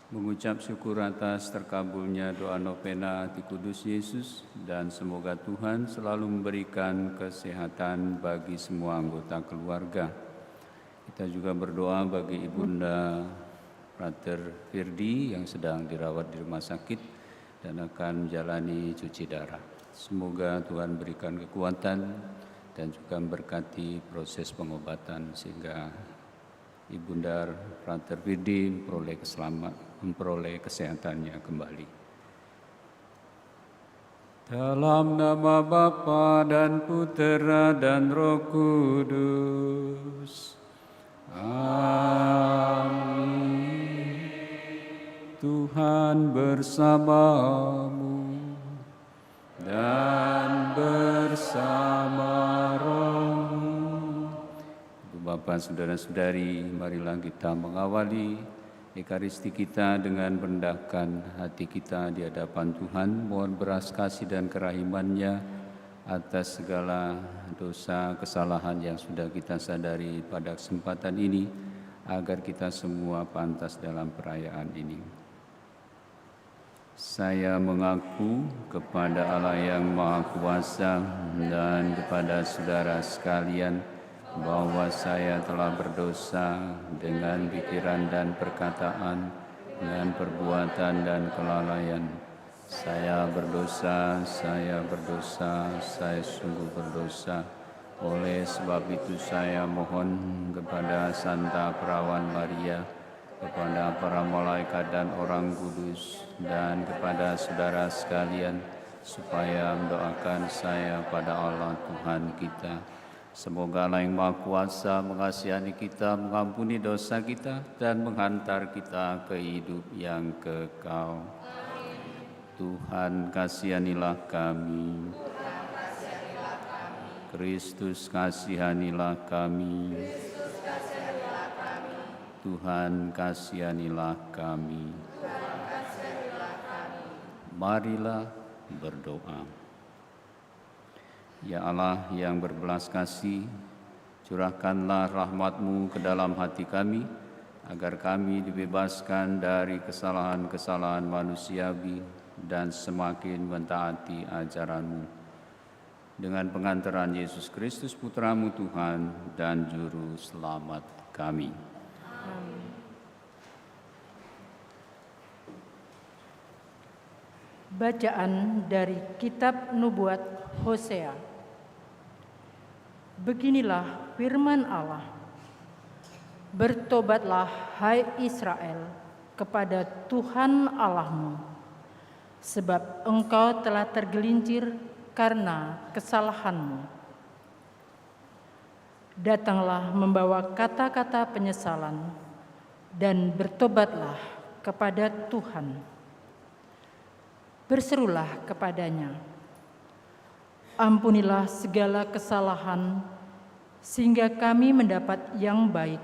mengucap syukur atas terkabulnya doa novena Hati Kudus Yesus, dan semoga Tuhan selalu memberikan kesehatan bagi semua anggota keluarga. Kita juga berdoa bagi Ibunda Frater Firdi yang sedang dirawat di rumah sakit dan akan menjalani cuci darah. Semoga Tuhan berikan kekuatan dan juga memberkati proses pengobatan sehingga Ibunda Frater Firdi memperoleh kesehatannya kembali. Dalam nama Bapa dan Putera dan Roh Kudus. Amin. Tuhan bersamamu dan bersama rohmu. Bapak, saudara-saudari, marilah kita mengawali Ekaristi kita dengan merendahkan hati kita di hadapan Tuhan. Mohon belas kasih dan kerahiman-Nya atas segala dosa, kesalahan yang sudah kita sadari pada kesempatan ini, agar kita semua pantas dalam perayaan ini. Saya mengaku kepada Allah yang Maha Kuasa dan kepada saudara sekalian bahwa saya telah berdosa dengan pikiran dan perkataan, dengan perbuatan dan kelalaian. Saya berdosa, saya sungguh berdosa. Oleh sebab itu saya mohon kepada Santa Perawan Maria, kepada para malaikat dan orang kudus, dan kepada saudara sekalian, supaya mendoakan saya pada Allah Tuhan kita. Semoga Allah yang Maha Kuasa mengasihani kita, mengampuni dosa kita, dan menghantar kita ke hidup yang kekal. Tuhan kasihanilah kami. Kristus kasihanilah kami. Tuhan kasihanilah kami. Marilah berdoa. Ya Allah yang berbelas kasih, curahkanlah rahmat-Mu ke dalam hati kami, agar kami dibebaskan dari kesalahan-kesalahan manusiawi dan semakin mentaati ajaran-Mu. Dengan pengantaran Yesus Kristus, Putra-Mu Tuhan dan Juru Selamat kami. Amin. Bacaan dari Kitab Nubuat Hosea. Beginilah firman Allah. Bertobatlah, hai Israel, kepada Tuhan Allahmu, sebab engkau telah tergelincir karena kesalahanmu. Datanglah membawa kata-kata penyesalan dan bertobatlah kepada Tuhan. Berserulah kepadanya, ampunilah segala kesalahan, sehingga kami mendapat yang baik.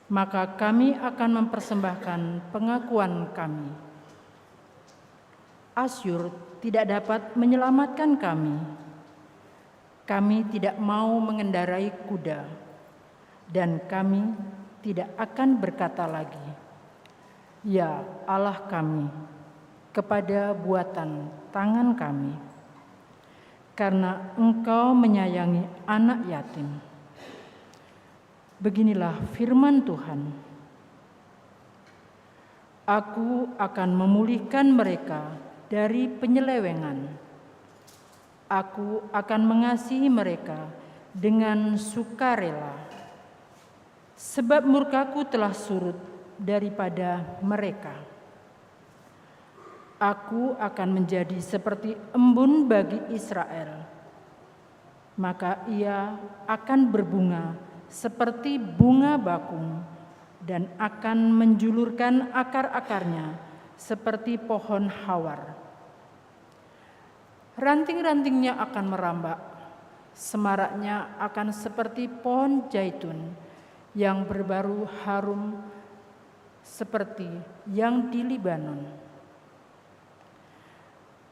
Maka kami akan mempersembahkan pengakuan kami. Asyur tidak dapat menyelamatkan kami. Kami tidak mau mengendarai kuda, dan kami tidak akan berkata lagi, "Ya Allah kami," kepada buatan tangan kami, karena Engkau menyayangi anak yatim. Beginilah firman Tuhan. Aku akan memulihkan mereka dari penyelewengan. Aku akan mengasihi mereka dengan sukarela, sebab murkaku telah surut daripada mereka. Aku akan menjadi seperti embun bagi Israel, maka ia akan berbunga seperti bunga bakung dan akan menjulurkan akar-akarnya seperti pohon hawar. Ranting-rantingnya akan merambak, semaraknya akan seperti pohon zaitun yang berbaru harum seperti yang di Libanon.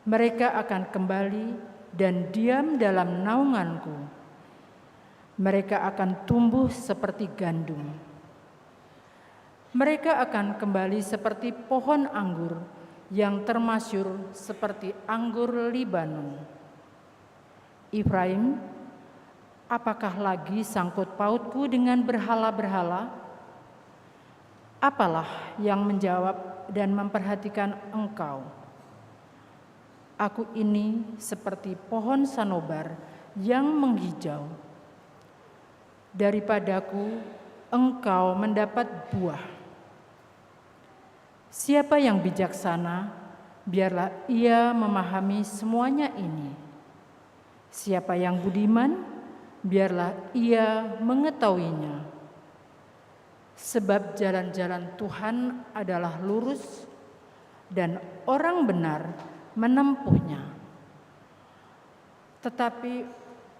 Mereka akan kembali dan diam dalam naunganku. Mereka akan tumbuh seperti gandum. Mereka akan kembali seperti pohon anggur yang termasyur seperti anggur Libanon. Efraim, apakah lagi sangkut pautku dengan berhala-berhala? Apalah yang menjawab dan memperhatikan engkau? Aku ini seperti pohon sanobar yang menghijau. Daripadaku engkau mendapat buah. Siapa yang bijaksana, biarlah ia memahami semuanya ini. Siapa yang budiman, biarlah ia mengetahuinya. Sebab jalan-jalan Tuhan adalah lurus, dan orang benar menempuhnya. Tetapi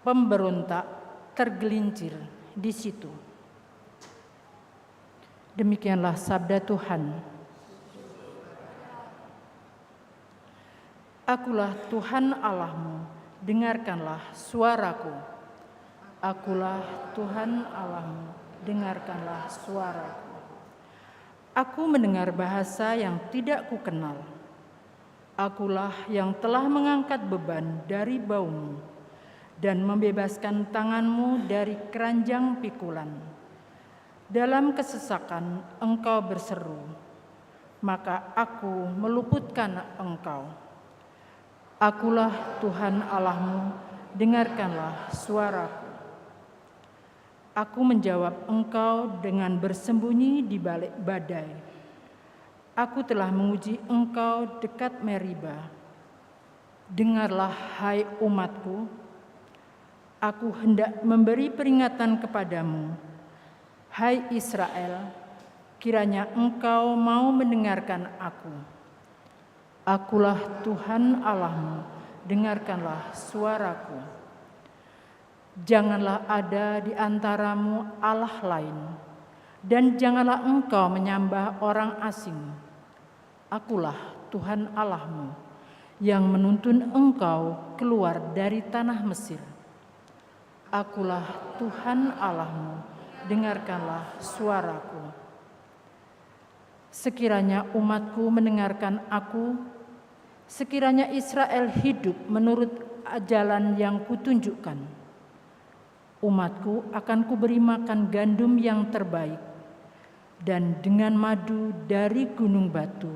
pemberontak tergelincir di situ. Demikianlah sabda Tuhan. Akulah Tuhan Allahmu, dengarkanlah suaraku. Akulah Tuhan Allahmu, dengarkanlah suaraku. Aku mendengar bahasa yang tidak kukenal. Akulah yang telah mengangkat beban dari baumu dan membebaskan tanganmu dari keranjang pikulan. Dalam kesesakan engkau berseru, maka aku meluputkan engkau. Akulah Tuhan Allahmu, dengarkanlah suaraku. Aku menjawab engkau dengan bersembunyi di balik badai. Aku telah menguji engkau dekat Meriba. Dengarlah, hai umatku, aku hendak memberi peringatan kepadamu. Hai Israel, kiranya engkau mau mendengarkan aku. Akulah Tuhan Allahmu, dengarkanlah suaraku. Janganlah ada di antaramu Allah lain, dan janganlah engkau menyembah orang asing. Akulah Tuhan Allahmu, yang menuntun engkau keluar dari tanah Mesir. Akulah Tuhan Allahmu, dengarkanlah suaraku. Sekiranya umatku mendengarkan aku, sekiranya Israel hidup menurut jalan yang kutunjukkan, umatku akan kuberi makan gandum yang terbaik, dan dengan madu dari gunung batu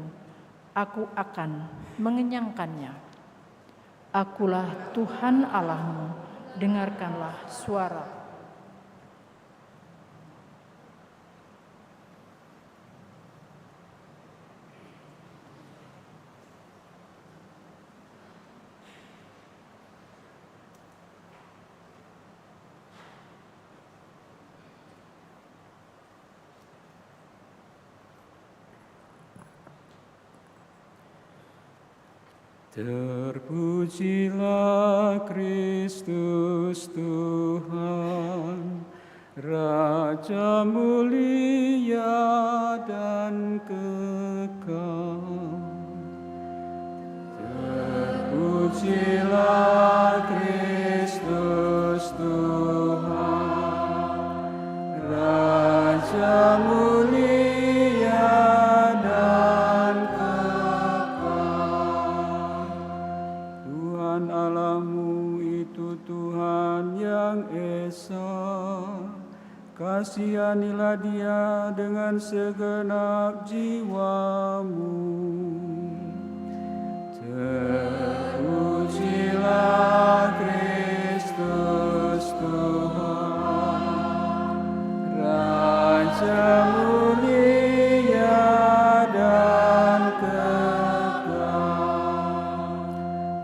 aku akan mengenyangkannya. Akulah Tuhan Allahmu, dengarkanlah suara. Terpujilah Kristus Tuhan, Raja mulia dan kekal. Terpujilah Kristus Tuhan, Raja mulia dan kekal. Tuhan Allahmu itu Tuhan yang esa, kasihanilah Dia dengan segenap jiwamu. Terpujilah Kristus Tuhan, Raja mulia dan kekal.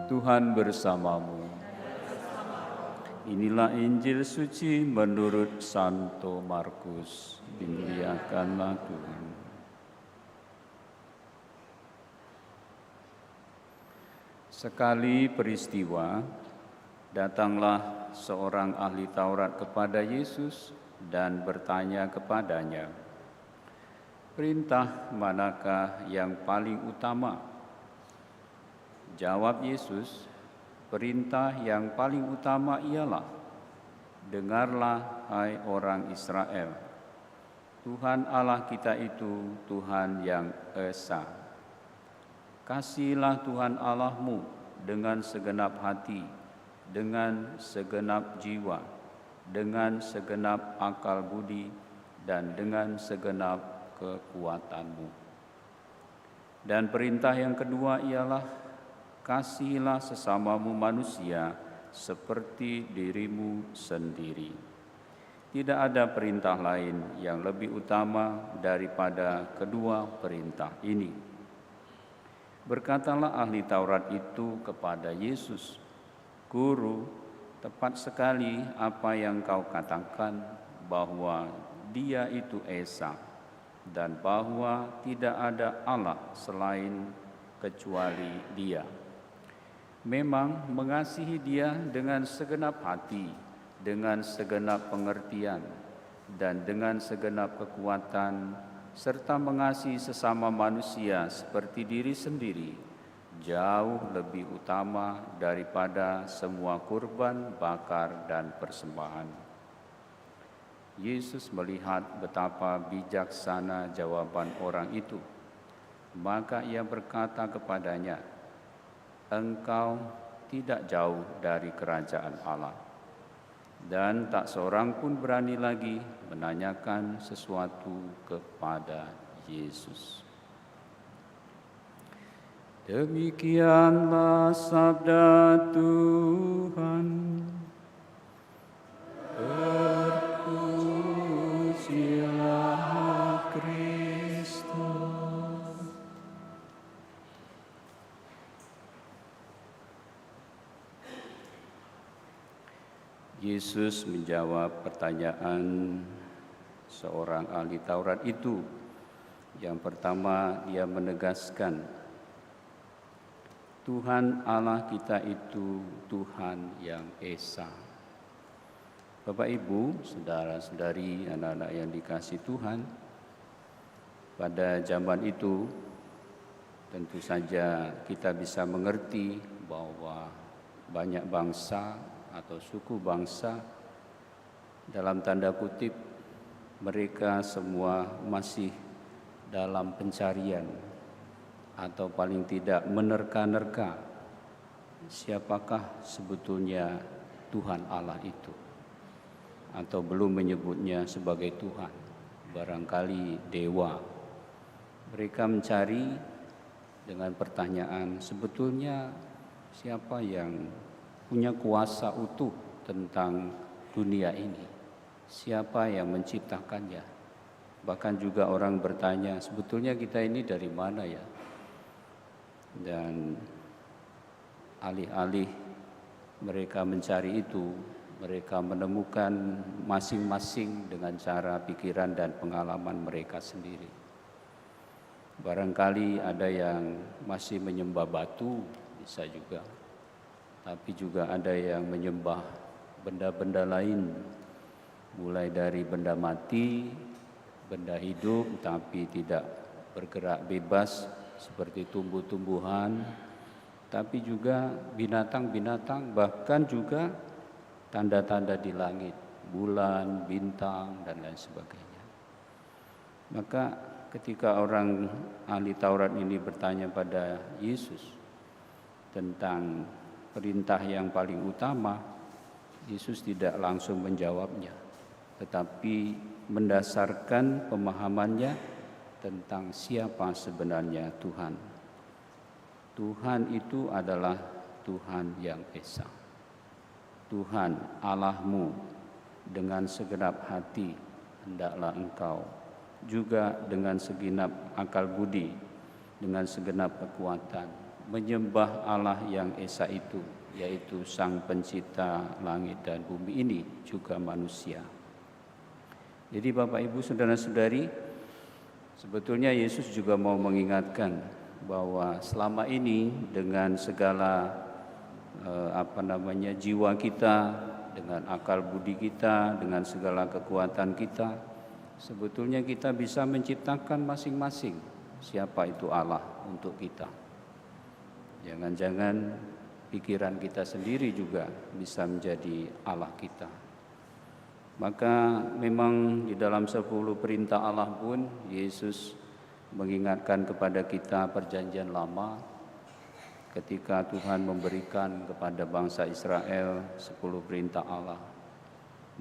Tuhan bersamamu. Inilah Injil suci menurut Santo Markus. Dimuliakanlah Tuhan. Sekali peristiwa, datanglah seorang ahli Taurat kepada Yesus dan bertanya kepadanya, "Perintah manakah yang paling utama?" Jawab Yesus, "Perintah yang paling utama ialah, dengarlah hai orang Israel, Tuhan Allah kita itu Tuhan yang esa. Kasihilah Tuhan Allahmu dengan segenap hati, dengan segenap jiwa, dengan segenap akal budi, dan dengan segenap kekuatanmu. Dan perintah yang kedua ialah, kasihilah sesamamu manusia seperti dirimu sendiri. Tidak ada perintah lain yang lebih utama daripada kedua perintah ini." Berkatalah ahli Taurat itu kepada Yesus, "Guru, tepat sekali apa yang kau katakan bahwa Dia itu esa dan bahwa tidak ada Allah selain kecuali Dia. Memang mengasihi Dia dengan segenap hati, dengan segenap pengertian dan dengan segenap kekuatan, serta mengasihi sesama manusia seperti diri sendiri, jauh lebih utama daripada semua kurban, bakar, dan persembahan. Yesus melihat betapa bijaksana jawaban orang itu. Maka ia berkata kepadanya, "Engkau tidak jauh dari kerajaan Allah." Dan tak seorang pun berani lagi menanyakan sesuatu kepada Yesus. Demikianlah sabda Tuhan. Terpujilah Kristus. Yesus menjawab pertanyaan seorang ahli Taurat itu. Yang pertama, dia menegaskan Tuhan Allah kita itu Tuhan yang Esa. Bapak Ibu, saudara-saudari, anak-anak yang dikasihi Tuhan, pada zaman itu tentu saja kita bisa mengerti bahwa banyak bangsa atau suku bangsa, dalam tanda kutip, mereka semua masih dalam pencarian atau paling tidak menerka-nerka siapakah sebetulnya Tuhan Allah itu, atau belum menyebutnya sebagai Tuhan, barangkali dewa. Mereka mencari dengan pertanyaan, sebetulnya siapa yang punya kuasa utuh tentang dunia ini? Siapa yang menciptakannya? Bahkan juga orang bertanya, sebetulnya kita ini dari mana ya? Dan alih-alih mereka mencari itu, mereka menemukan masing-masing dengan cara pikiran dan pengalaman mereka sendiri. Barangkali ada yang masih menyembah batu, bisa juga. Tapi juga ada yang menyembah benda-benda lain, mulai dari benda mati, benda hidup tapi tidak bergerak bebas seperti tumbuh-tumbuhan, tapi juga binatang-binatang, bahkan juga tanda-tanda di langit, bulan, bintang, dan lain sebagainya. Maka ketika orang ahli Taurat ini bertanya pada Yesus tentang perintah yang paling utama, Yesus tidak langsung menjawabnya, tetapi mendasarkan pemahamannya tentang siapa sebenarnya Tuhan. Tuhan itu adalah Tuhan yang Esa. Tuhan Allahmu dengan segenap hati hendaklah engkau, juga dengan segenap akal budi, dengan segenap kekuatan, menyembah Allah yang Esa itu, yaitu Sang Pencipta langit dan bumi ini, juga manusia. Jadi Bapak Ibu saudara-saudari, sebetulnya Yesus juga mau mengingatkan bahwa selama ini dengan segala jiwa kita, dengan akal budi kita, dengan segala kekuatan kita, sebetulnya kita bisa menciptakan masing-masing siapa itu Allah untuk kita. Jangan-jangan pikiran kita sendiri juga bisa menjadi Allah kita. Maka memang di dalam 10 perintah Allah pun Yesus mengingatkan kepada kita perjanjian lama ketika Tuhan memberikan kepada bangsa Israel 10 perintah Allah.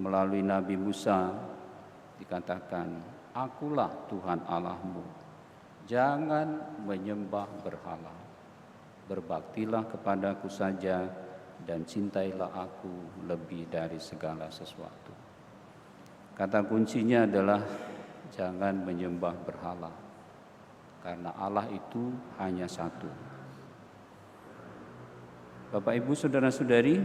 Melalui Nabi Musa dikatakan, "Akulah Tuhan Allahmu, jangan menyembah berhala. Berbaktilah kepadaku saja dan cintailah aku lebih dari segala sesuatu." Kata kuncinya adalah jangan menyembah berhala, karena Allah itu hanya satu. Bapak Ibu saudara-saudari,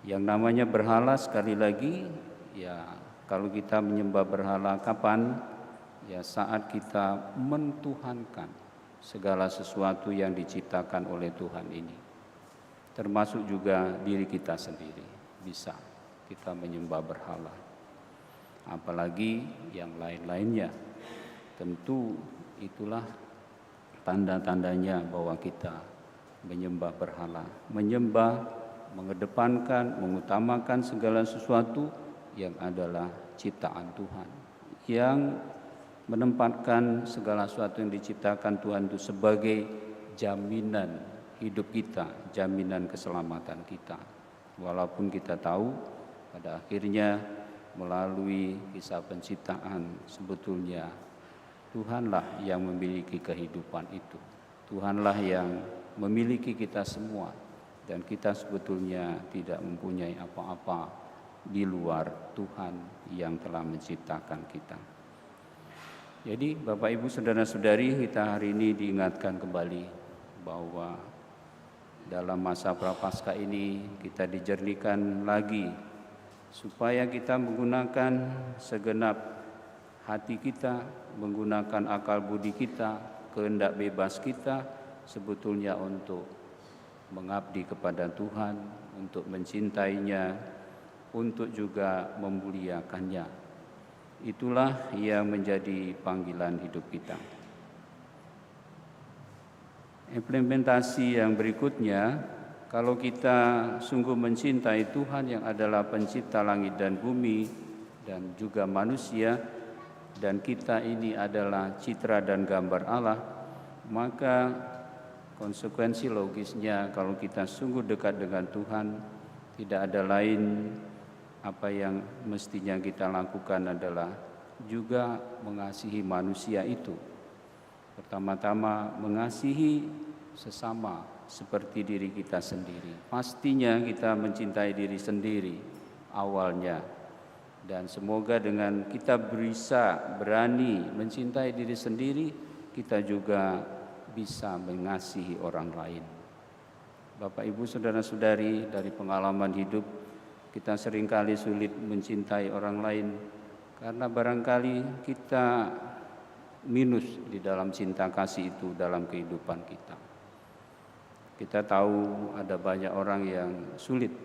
yang namanya berhala sekali lagi, ya kalau kita menyembah berhala kapan? Ya saat kita mentuhankan segala sesuatu yang diciptakan oleh Tuhan ini. termasuk juga diri kita sendiri. Bisa kita menyembah berhala, apalagi yang lain-lainnya. Tentu itulah tanda-tandanya bahwa kita menyembah berhala, menyembah, mengedepankan, mengutamakan segala sesuatu yang adalah ciptaan Tuhan, yang menempatkan segala sesuatu yang diciptakan Tuhan itu sebagai jaminan hidup kita, jaminan keselamatan kita. Walaupun kita tahu pada akhirnya melalui kisah penciptaan sebetulnya Tuhanlah yang memiliki kehidupan itu. Tuhanlah yang memiliki kita semua, dan kita sebetulnya tidak mempunyai apa-apa di luar Tuhan yang telah menciptakan kita. Jadi Bapak Ibu Saudara-saudari, kita hari ini diingatkan kembali bahwa dalam masa Prapaskah ini kita dijernihkan lagi supaya kita menggunakan segenap hati kita, menggunakan akal budi kita, kehendak bebas kita sebetulnya untuk mengabdi kepada Tuhan, untuk mencintainya, untuk juga memuliakannya. Itulah yang menjadi panggilan hidup kita. Implementasi yang berikutnya, kalau kita sungguh mencintai Tuhan yang adalah pencipta langit dan bumi dan juga manusia, dan kita ini adalah citra dan gambar Allah, maka konsekuensi logisnya kalau kita sungguh dekat dengan Tuhan, tidak ada lain apa yang mestinya kita lakukan adalah juga mengasihi manusia itu. Pertama-tama mengasihi sesama seperti diri kita sendiri. Pastinya kita mencintai diri sendiri awalnya. Dan semoga dengan kita bisa berani mencintai diri sendiri, kita juga bisa mengasihi orang lain. Bapak Ibu Saudara-saudari, dari pengalaman hidup kita seringkali sulit mencintai orang lain karena barangkali kita minus di dalam cinta kasih itu dalam kehidupan kita. Kita tahu ada banyak orang yang sulit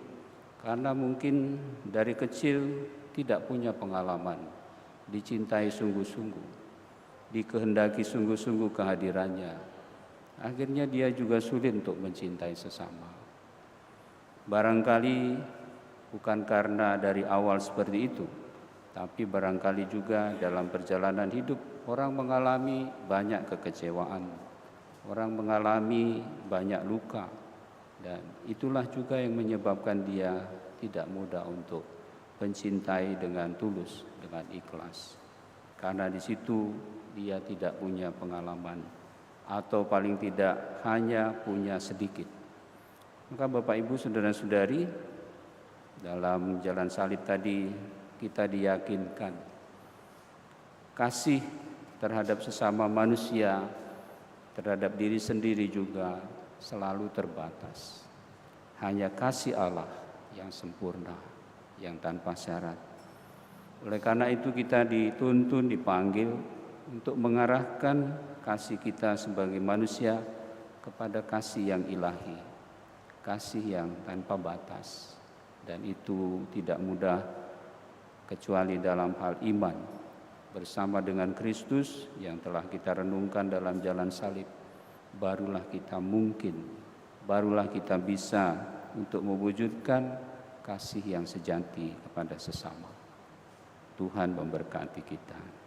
karena mungkin dari kecil tidak punya pengalaman dicintai sungguh-sungguh, dikehendaki sungguh-sungguh kehadirannya. Akhirnya dia juga sulit untuk mencintai sesama. Barangkali bukan karena dari awal seperti itu, tapi barangkali juga dalam perjalanan hidup orang mengalami banyak kekecewaan, orang mengalami banyak luka, dan itulah juga yang menyebabkan dia tidak mudah untuk mencintai dengan tulus, dengan ikhlas. Karena di situ dia tidak punya pengalaman, atau paling tidak hanya punya sedikit. Maka Bapak Ibu Saudara-saudari, dalam jalan salib tadi kita diyakinkan kasih terhadap sesama manusia, terhadap diri sendiri juga selalu terbatas. Hanya kasih Allah yang sempurna, yang tanpa syarat. Oleh karena itu kita dituntun, dipanggil untuk mengarahkan kasih kita sebagai manusia kepada kasih yang ilahi, kasih yang tanpa batas. Dan itu tidak mudah kecuali dalam hal iman bersama dengan Kristus yang telah kita renungkan dalam jalan salib. Barulah kita mungkin, barulah kita bisa untuk mewujudkan kasih yang sejati kepada sesama. Tuhan memberkati kita.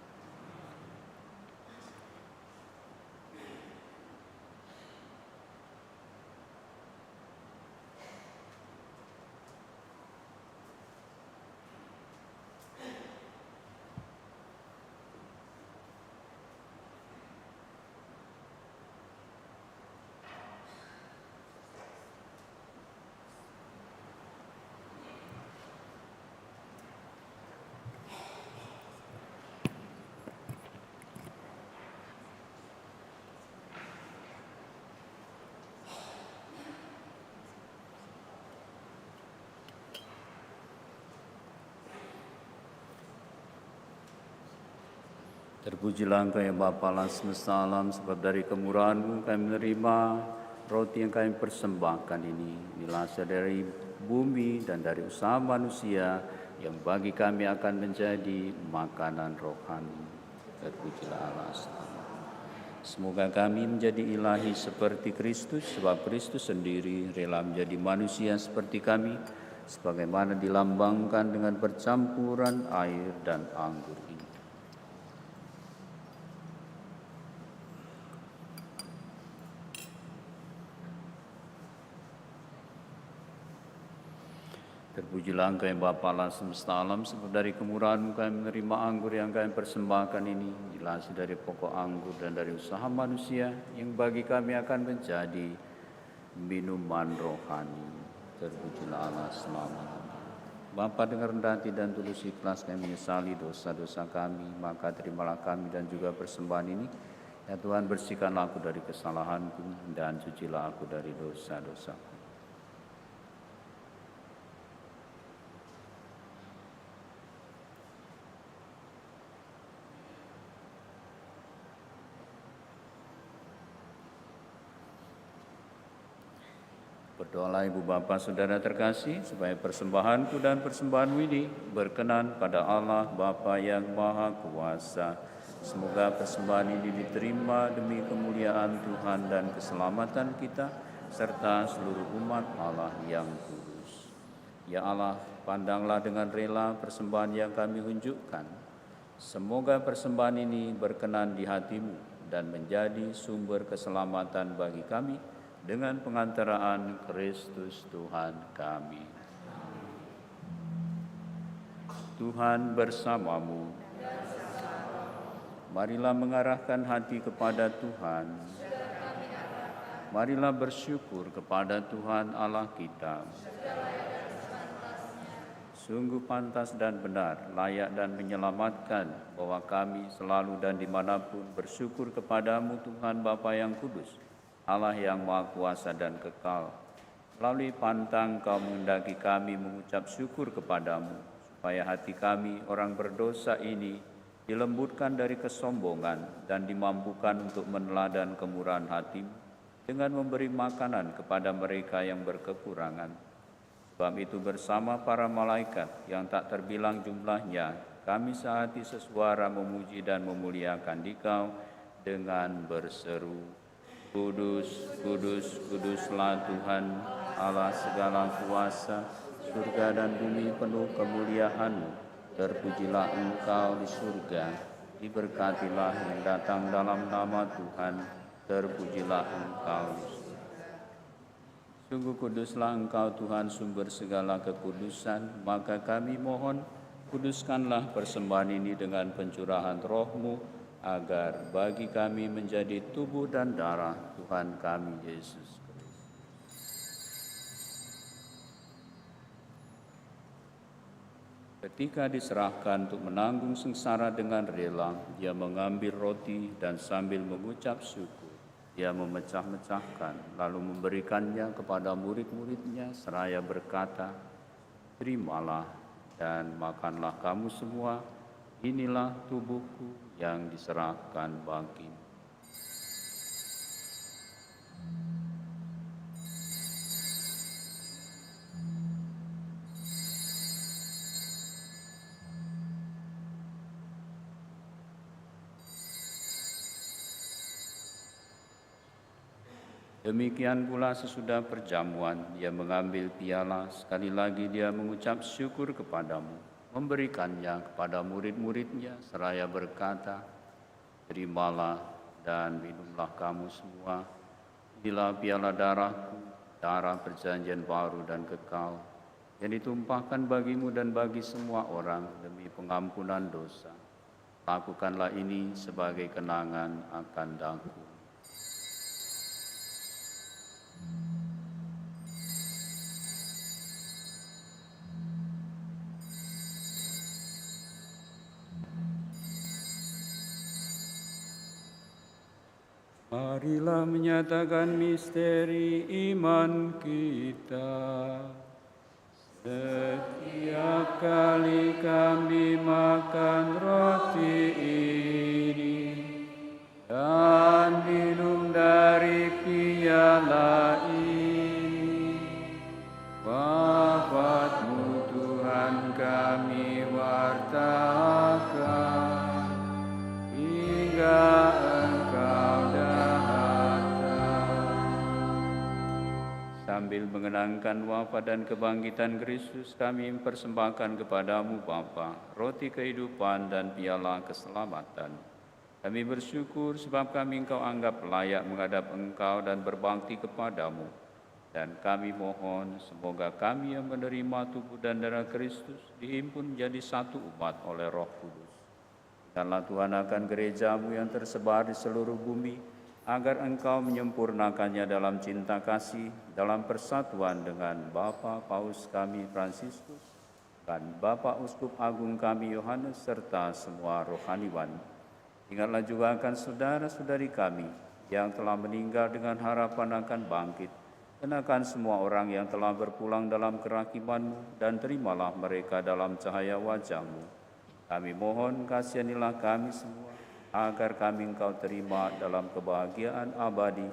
Terpujilah Engkau ya Bapa Allah semesta alam, sebab dari kemurahan-Mu kami menerima roti yang kami persembahkan ini hasil dari bumi dan dari usaha manusia yang bagi kami akan menjadi makanan rohani. Terpujilah Allah selamanya. Semoga kami menjadi ilahi seperti Kristus, sebab Kristus sendiri rela menjadi manusia seperti kami, sebagaimana dilambangkan dengan percampuran air dan anggur ini. Terpujilah Engkau yang Bapa Allah semesta alam, sebab dari kemurahan-Mu kami menerima anggur yang kami persembahkan ini, dilasi dari pokok anggur dan dari usaha manusia, yang bagi kami akan menjadi minuman rohani. Terpujilah Allah selamanya. Bapa, dengan rendah hati dan tulus ikhlas kami menyesali dosa-dosa kami, maka terimalah kami dan juga persembahan ini. Ya Tuhan, bersihkanlah aku dari kesalahanku dan cucilah aku dari dosa-dosaku. Berdoalah Ibu Bapa Saudara terkasih, supaya persembahanku dan persembahanmu ini berkenan pada Allah Bapa yang Maha Kuasa. Semoga persembahan ini diterima demi kemuliaan Tuhan dan keselamatan kita, serta seluruh umat Allah yang kudus. Ya Allah, pandanglah dengan rela persembahan yang kami unjukkan. Semoga persembahan ini berkenan di hati-Mu dan menjadi sumber keselamatan bagi kami, dengan pengantaraan Kristus Tuhan kami. Tuhan bersamamu. Marilah mengarahkan hati kepada Tuhan. Marilah bersyukur kepada Tuhan Allah kita. Sungguh pantas dan benar, layak dan menyelamatkan bahwa kami selalu dan dimanapun bersyukur kepadamu Tuhan Bapa yang kudus, Allah yang Maha Kuasa dan kekal. Melalui pantang Kau menghendaki kami mengucap syukur kepadamu, supaya hati kami orang berdosa ini dilembutkan dari kesombongan dan dimampukan untuk meneladan kemurahan hati-Mu dengan memberi makanan kepada mereka yang berkekurangan. Sebab itu bersama para malaikat yang tak terbilang jumlahnya, kami sehati sesuara memuji dan memuliakan Dikau dengan berseru, Kudus, kudus, kuduslah Tuhan Allah segala kuasa, surga dan bumi penuh kemuliaan-Mu. Terpujilah Engkau di surga, diberkatilah yang datang dalam nama Tuhan, terpujilah Engkau di surga. Sungguh kuduslah Engkau Tuhan, sumber segala kekudusan, maka kami mohon, kuduskanlah persembahan ini dengan pencurahan Roh-Mu, agar bagi kami menjadi tubuh dan darah Tuhan kami Yesus Kristus. Ketika diserahkan untuk menanggung sengsara dengan rela, Dia mengambil roti dan sambil mengucap syukur, Dia memecah-mecahkan, lalu memberikannya kepada murid-murid-Nya seraya berkata, Terimalah dan makanlah kamu semua, inilah tubuhku yang diserahkan bagimu. Demikian pula sesudah perjamuan, Dia mengambil piala, sekali lagi Dia mengucap syukur kepadamu, memberikannya kepada murid-murid-Nya seraya berkata, Terimalah dan minumlah kamu semua, inilah piala darah-Ku, darah perjanjian baru dan kekal, yang ditumpahkan bagimu dan bagi semua orang demi pengampunan dosa. Lakukanlah ini sebagai kenangan akan Aku. Marilah menyatakan misteri iman kita. Setiap kali kami makan roti ini dan minum dari piala ialah ini, wafat-Mu Tuhan kami wartakan, hingga Engkau datang. Sambil mengenangkan wafat dan kebangkitan Kristus, kami mempersembahkan kepadamu Bapa, roti kehidupan dan piala keselamatan. Kami bersyukur sebab kami Engkau anggap layak menghadap Engkau dan berbakti kepadamu. Dan kami mohon semoga kami yang menerima tubuh dan darah Kristus dihimpun menjadi satu umat oleh Roh Kudus. Ingatlah Tuhan akan gereja-Mu yang tersebar di seluruh bumi, agar Engkau menyempurnakannya dalam cinta kasih, dalam persatuan dengan Bapa Paus kami Fransiskus, dan Bapak Uskup Agung kami Yohanes, serta semua rohaniwan. Ingatlah juga akan saudara-saudari kami yang telah meninggal dengan harapan akan bangkit, dan akan semua orang yang telah berpulang dalam kerahiman-Mu, dan terimalah mereka dalam cahaya wajah-Mu. Kami mohon kasihanilah kami semua, agar kami Engkau terima dalam kebahagiaan abadi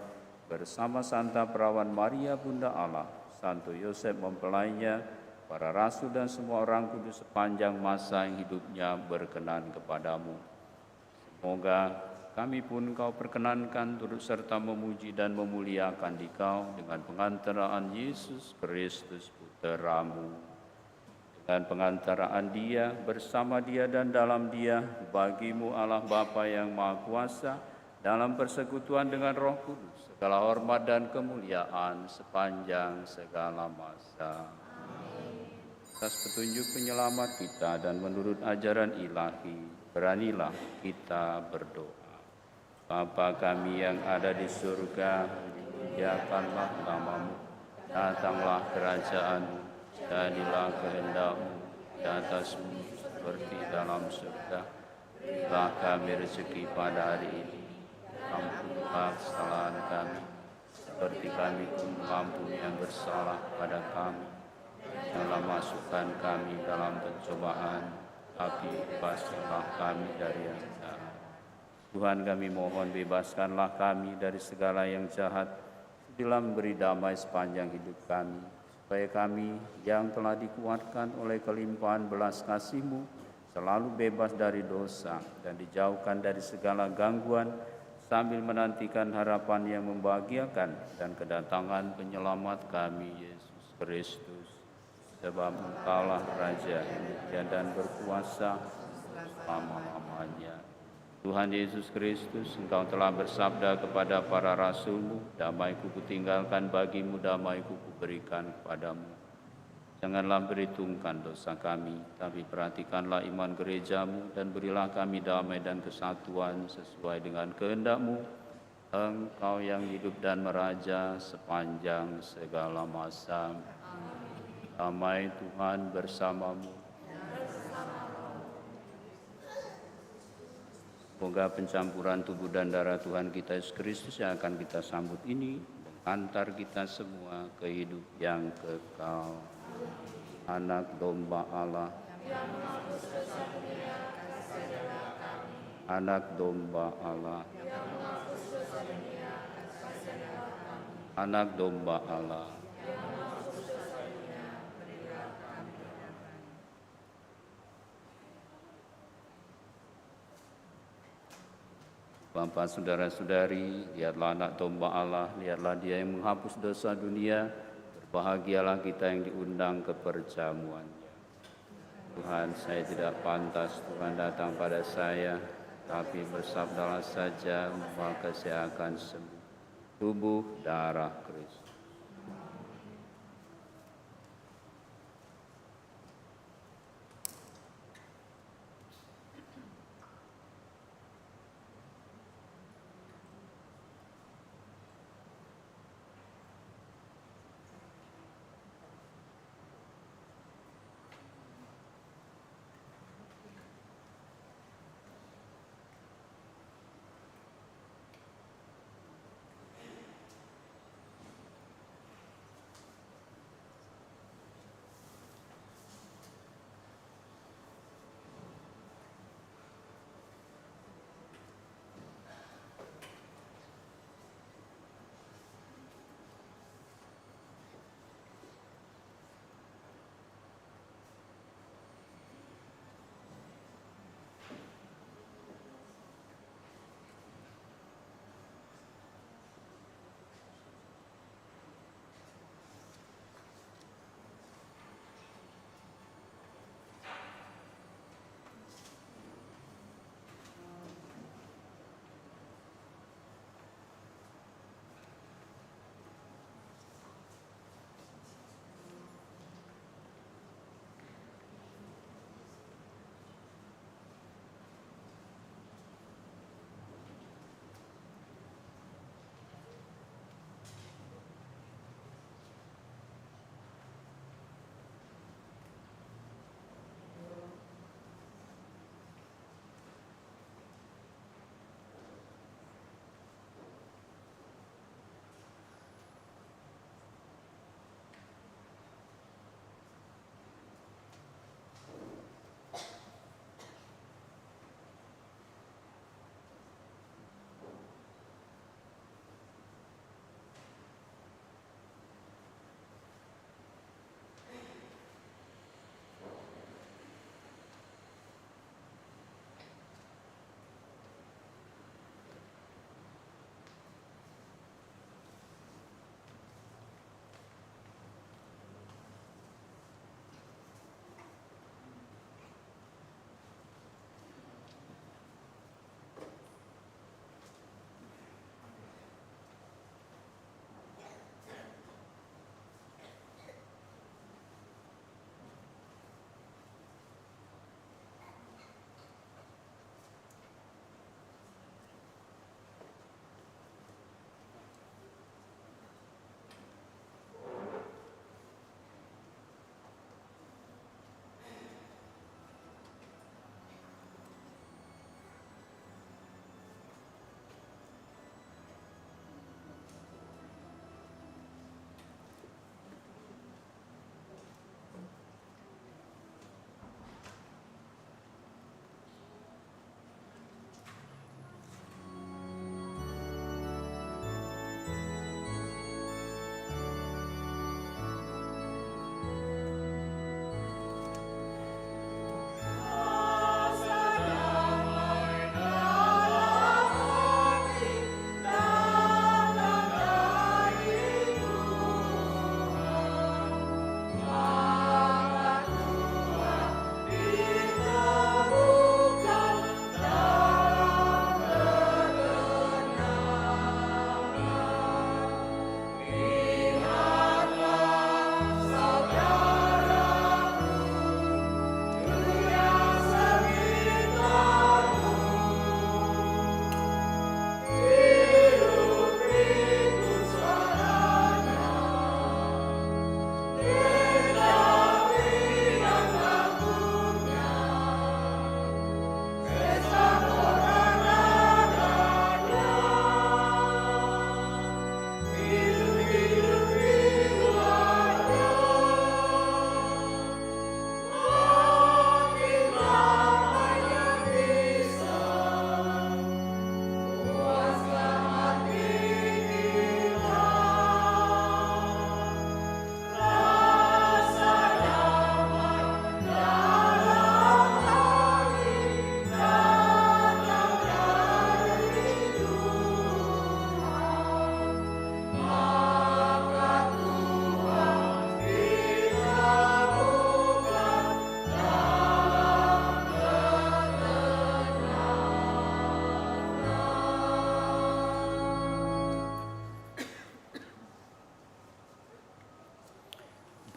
bersama Santa Perawan Maria Bunda Allah, Santo Yosef mempelainya, para rasul dan semua orang kudus sepanjang masa yang hidupnya berkenan kepadamu. Semoga kami pun Engkau perkenankan turut serta memuji dan memuliakan Dikau dengan pengantaraan Yesus Kristus Putra-Mu. Dengan pengantaraan Dia, bersama Dia dan dalam Dia, bagi-Mu Allah Bapa yang Maha Kuasa, dalam persekutuan dengan Roh Kudus, segala hormat dan kemuliaan sepanjang segala masa. Atas petunjuk penyelamat kita dan menurut ajaran ilahi, beranilah kita berdoa. Bapa kami yang ada di surga, dimuliakanlah nama-Mu, datanglah kerajaan-Mu, jadilah kehendak-Mu di atas bumi seperti dalam surga. Berilah kami rezeki pada hari ini, ampunlah kesalahan kami, seperti kami pun mengampuni yang bersalah pada kami. Janganlah masukkan kami dalam pencobaan, tapi bebaskanlah kami dari yang jahat. Tuhan, kami mohon bebaskanlah kami dari segala yang jahat, bila memberi damai sepanjang hidup kami, supaya kami yang telah dikuatkan oleh kelimpahan belas kasih-Mu selalu bebas dari dosa dan dijauhkan dari segala gangguan, sambil menantikan harapan yang membahagiakan dan kedatangan penyelamat kami, Yesus Kristus. Sebab Engkaulah Raja yang dan berkuasa selama-lamanya. Tuhan Yesus Kristus, Engkau telah bersabda kepada para rasul-Mu, damai-Ku kutinggalkan bagimu, damai-Ku kuberikan kepadamu. Janganlah perhitungkan dosa kami, tapi perhatikanlah iman gereja-Mu, dan berilah kami damai dan kesatuan sesuai dengan kehendak-Mu. Engkau yang hidup dan meraja sepanjang segala masa. Damai Tuhan bersamamu. Semoga pencampuran tubuh dan darah Tuhan kita Yesus Kristus yang akan kita sambut ini mengantar kita semua ke hidup yang kekal. Anak domba Allah, anak domba Allah, anak domba Allah. Bapak, saudara-saudari, lihatlah anak domba Allah, lihatlah Dia yang menghapus dosa dunia. Berbahagialah kita yang diundang ke perjamuannya. Tuhan, saya tidak pantas Tuhan datang pada saya, tapi bersabdalah saja, maka saya akan sembuh. Tubuh darah Kristus.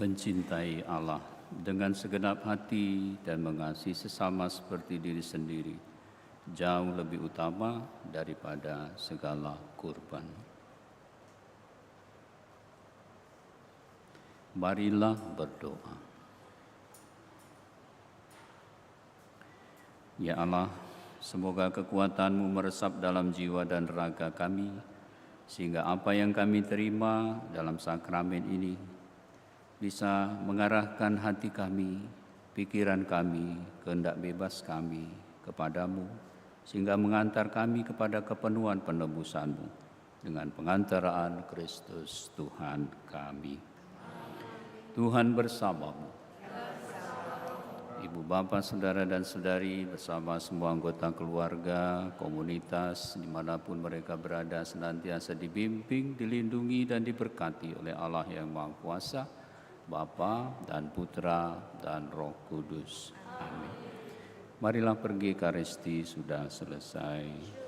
mencintai Allah dengan segenap hati dan mengasihi sesama seperti diri sendiri jauh lebih utama daripada segala kurban. Marilah berdoa. Ya Allah, semoga kekuatan-Mu meresap dalam jiwa dan raga kami, sehingga apa yang kami terima dalam sakramen ini bisa mengarahkan hati kami, pikiran kami, kehendak bebas kami kepadamu, sehingga mengantar kami kepada kepenuhan penebusan-Mu dengan pengantaraan Kristus Tuhan kami. Tuhan bersamamu. Ibu bapa, saudara dan saudari bersama semua anggota keluarga, komunitas dimanapun mereka berada senantiasa dibimbing, dilindungi dan diberkati oleh Allah yang Maha Kuasa, Bapa dan Putra dan Roh Kudus. Amin. Marilah pergi, Ekaristi sudah selesai.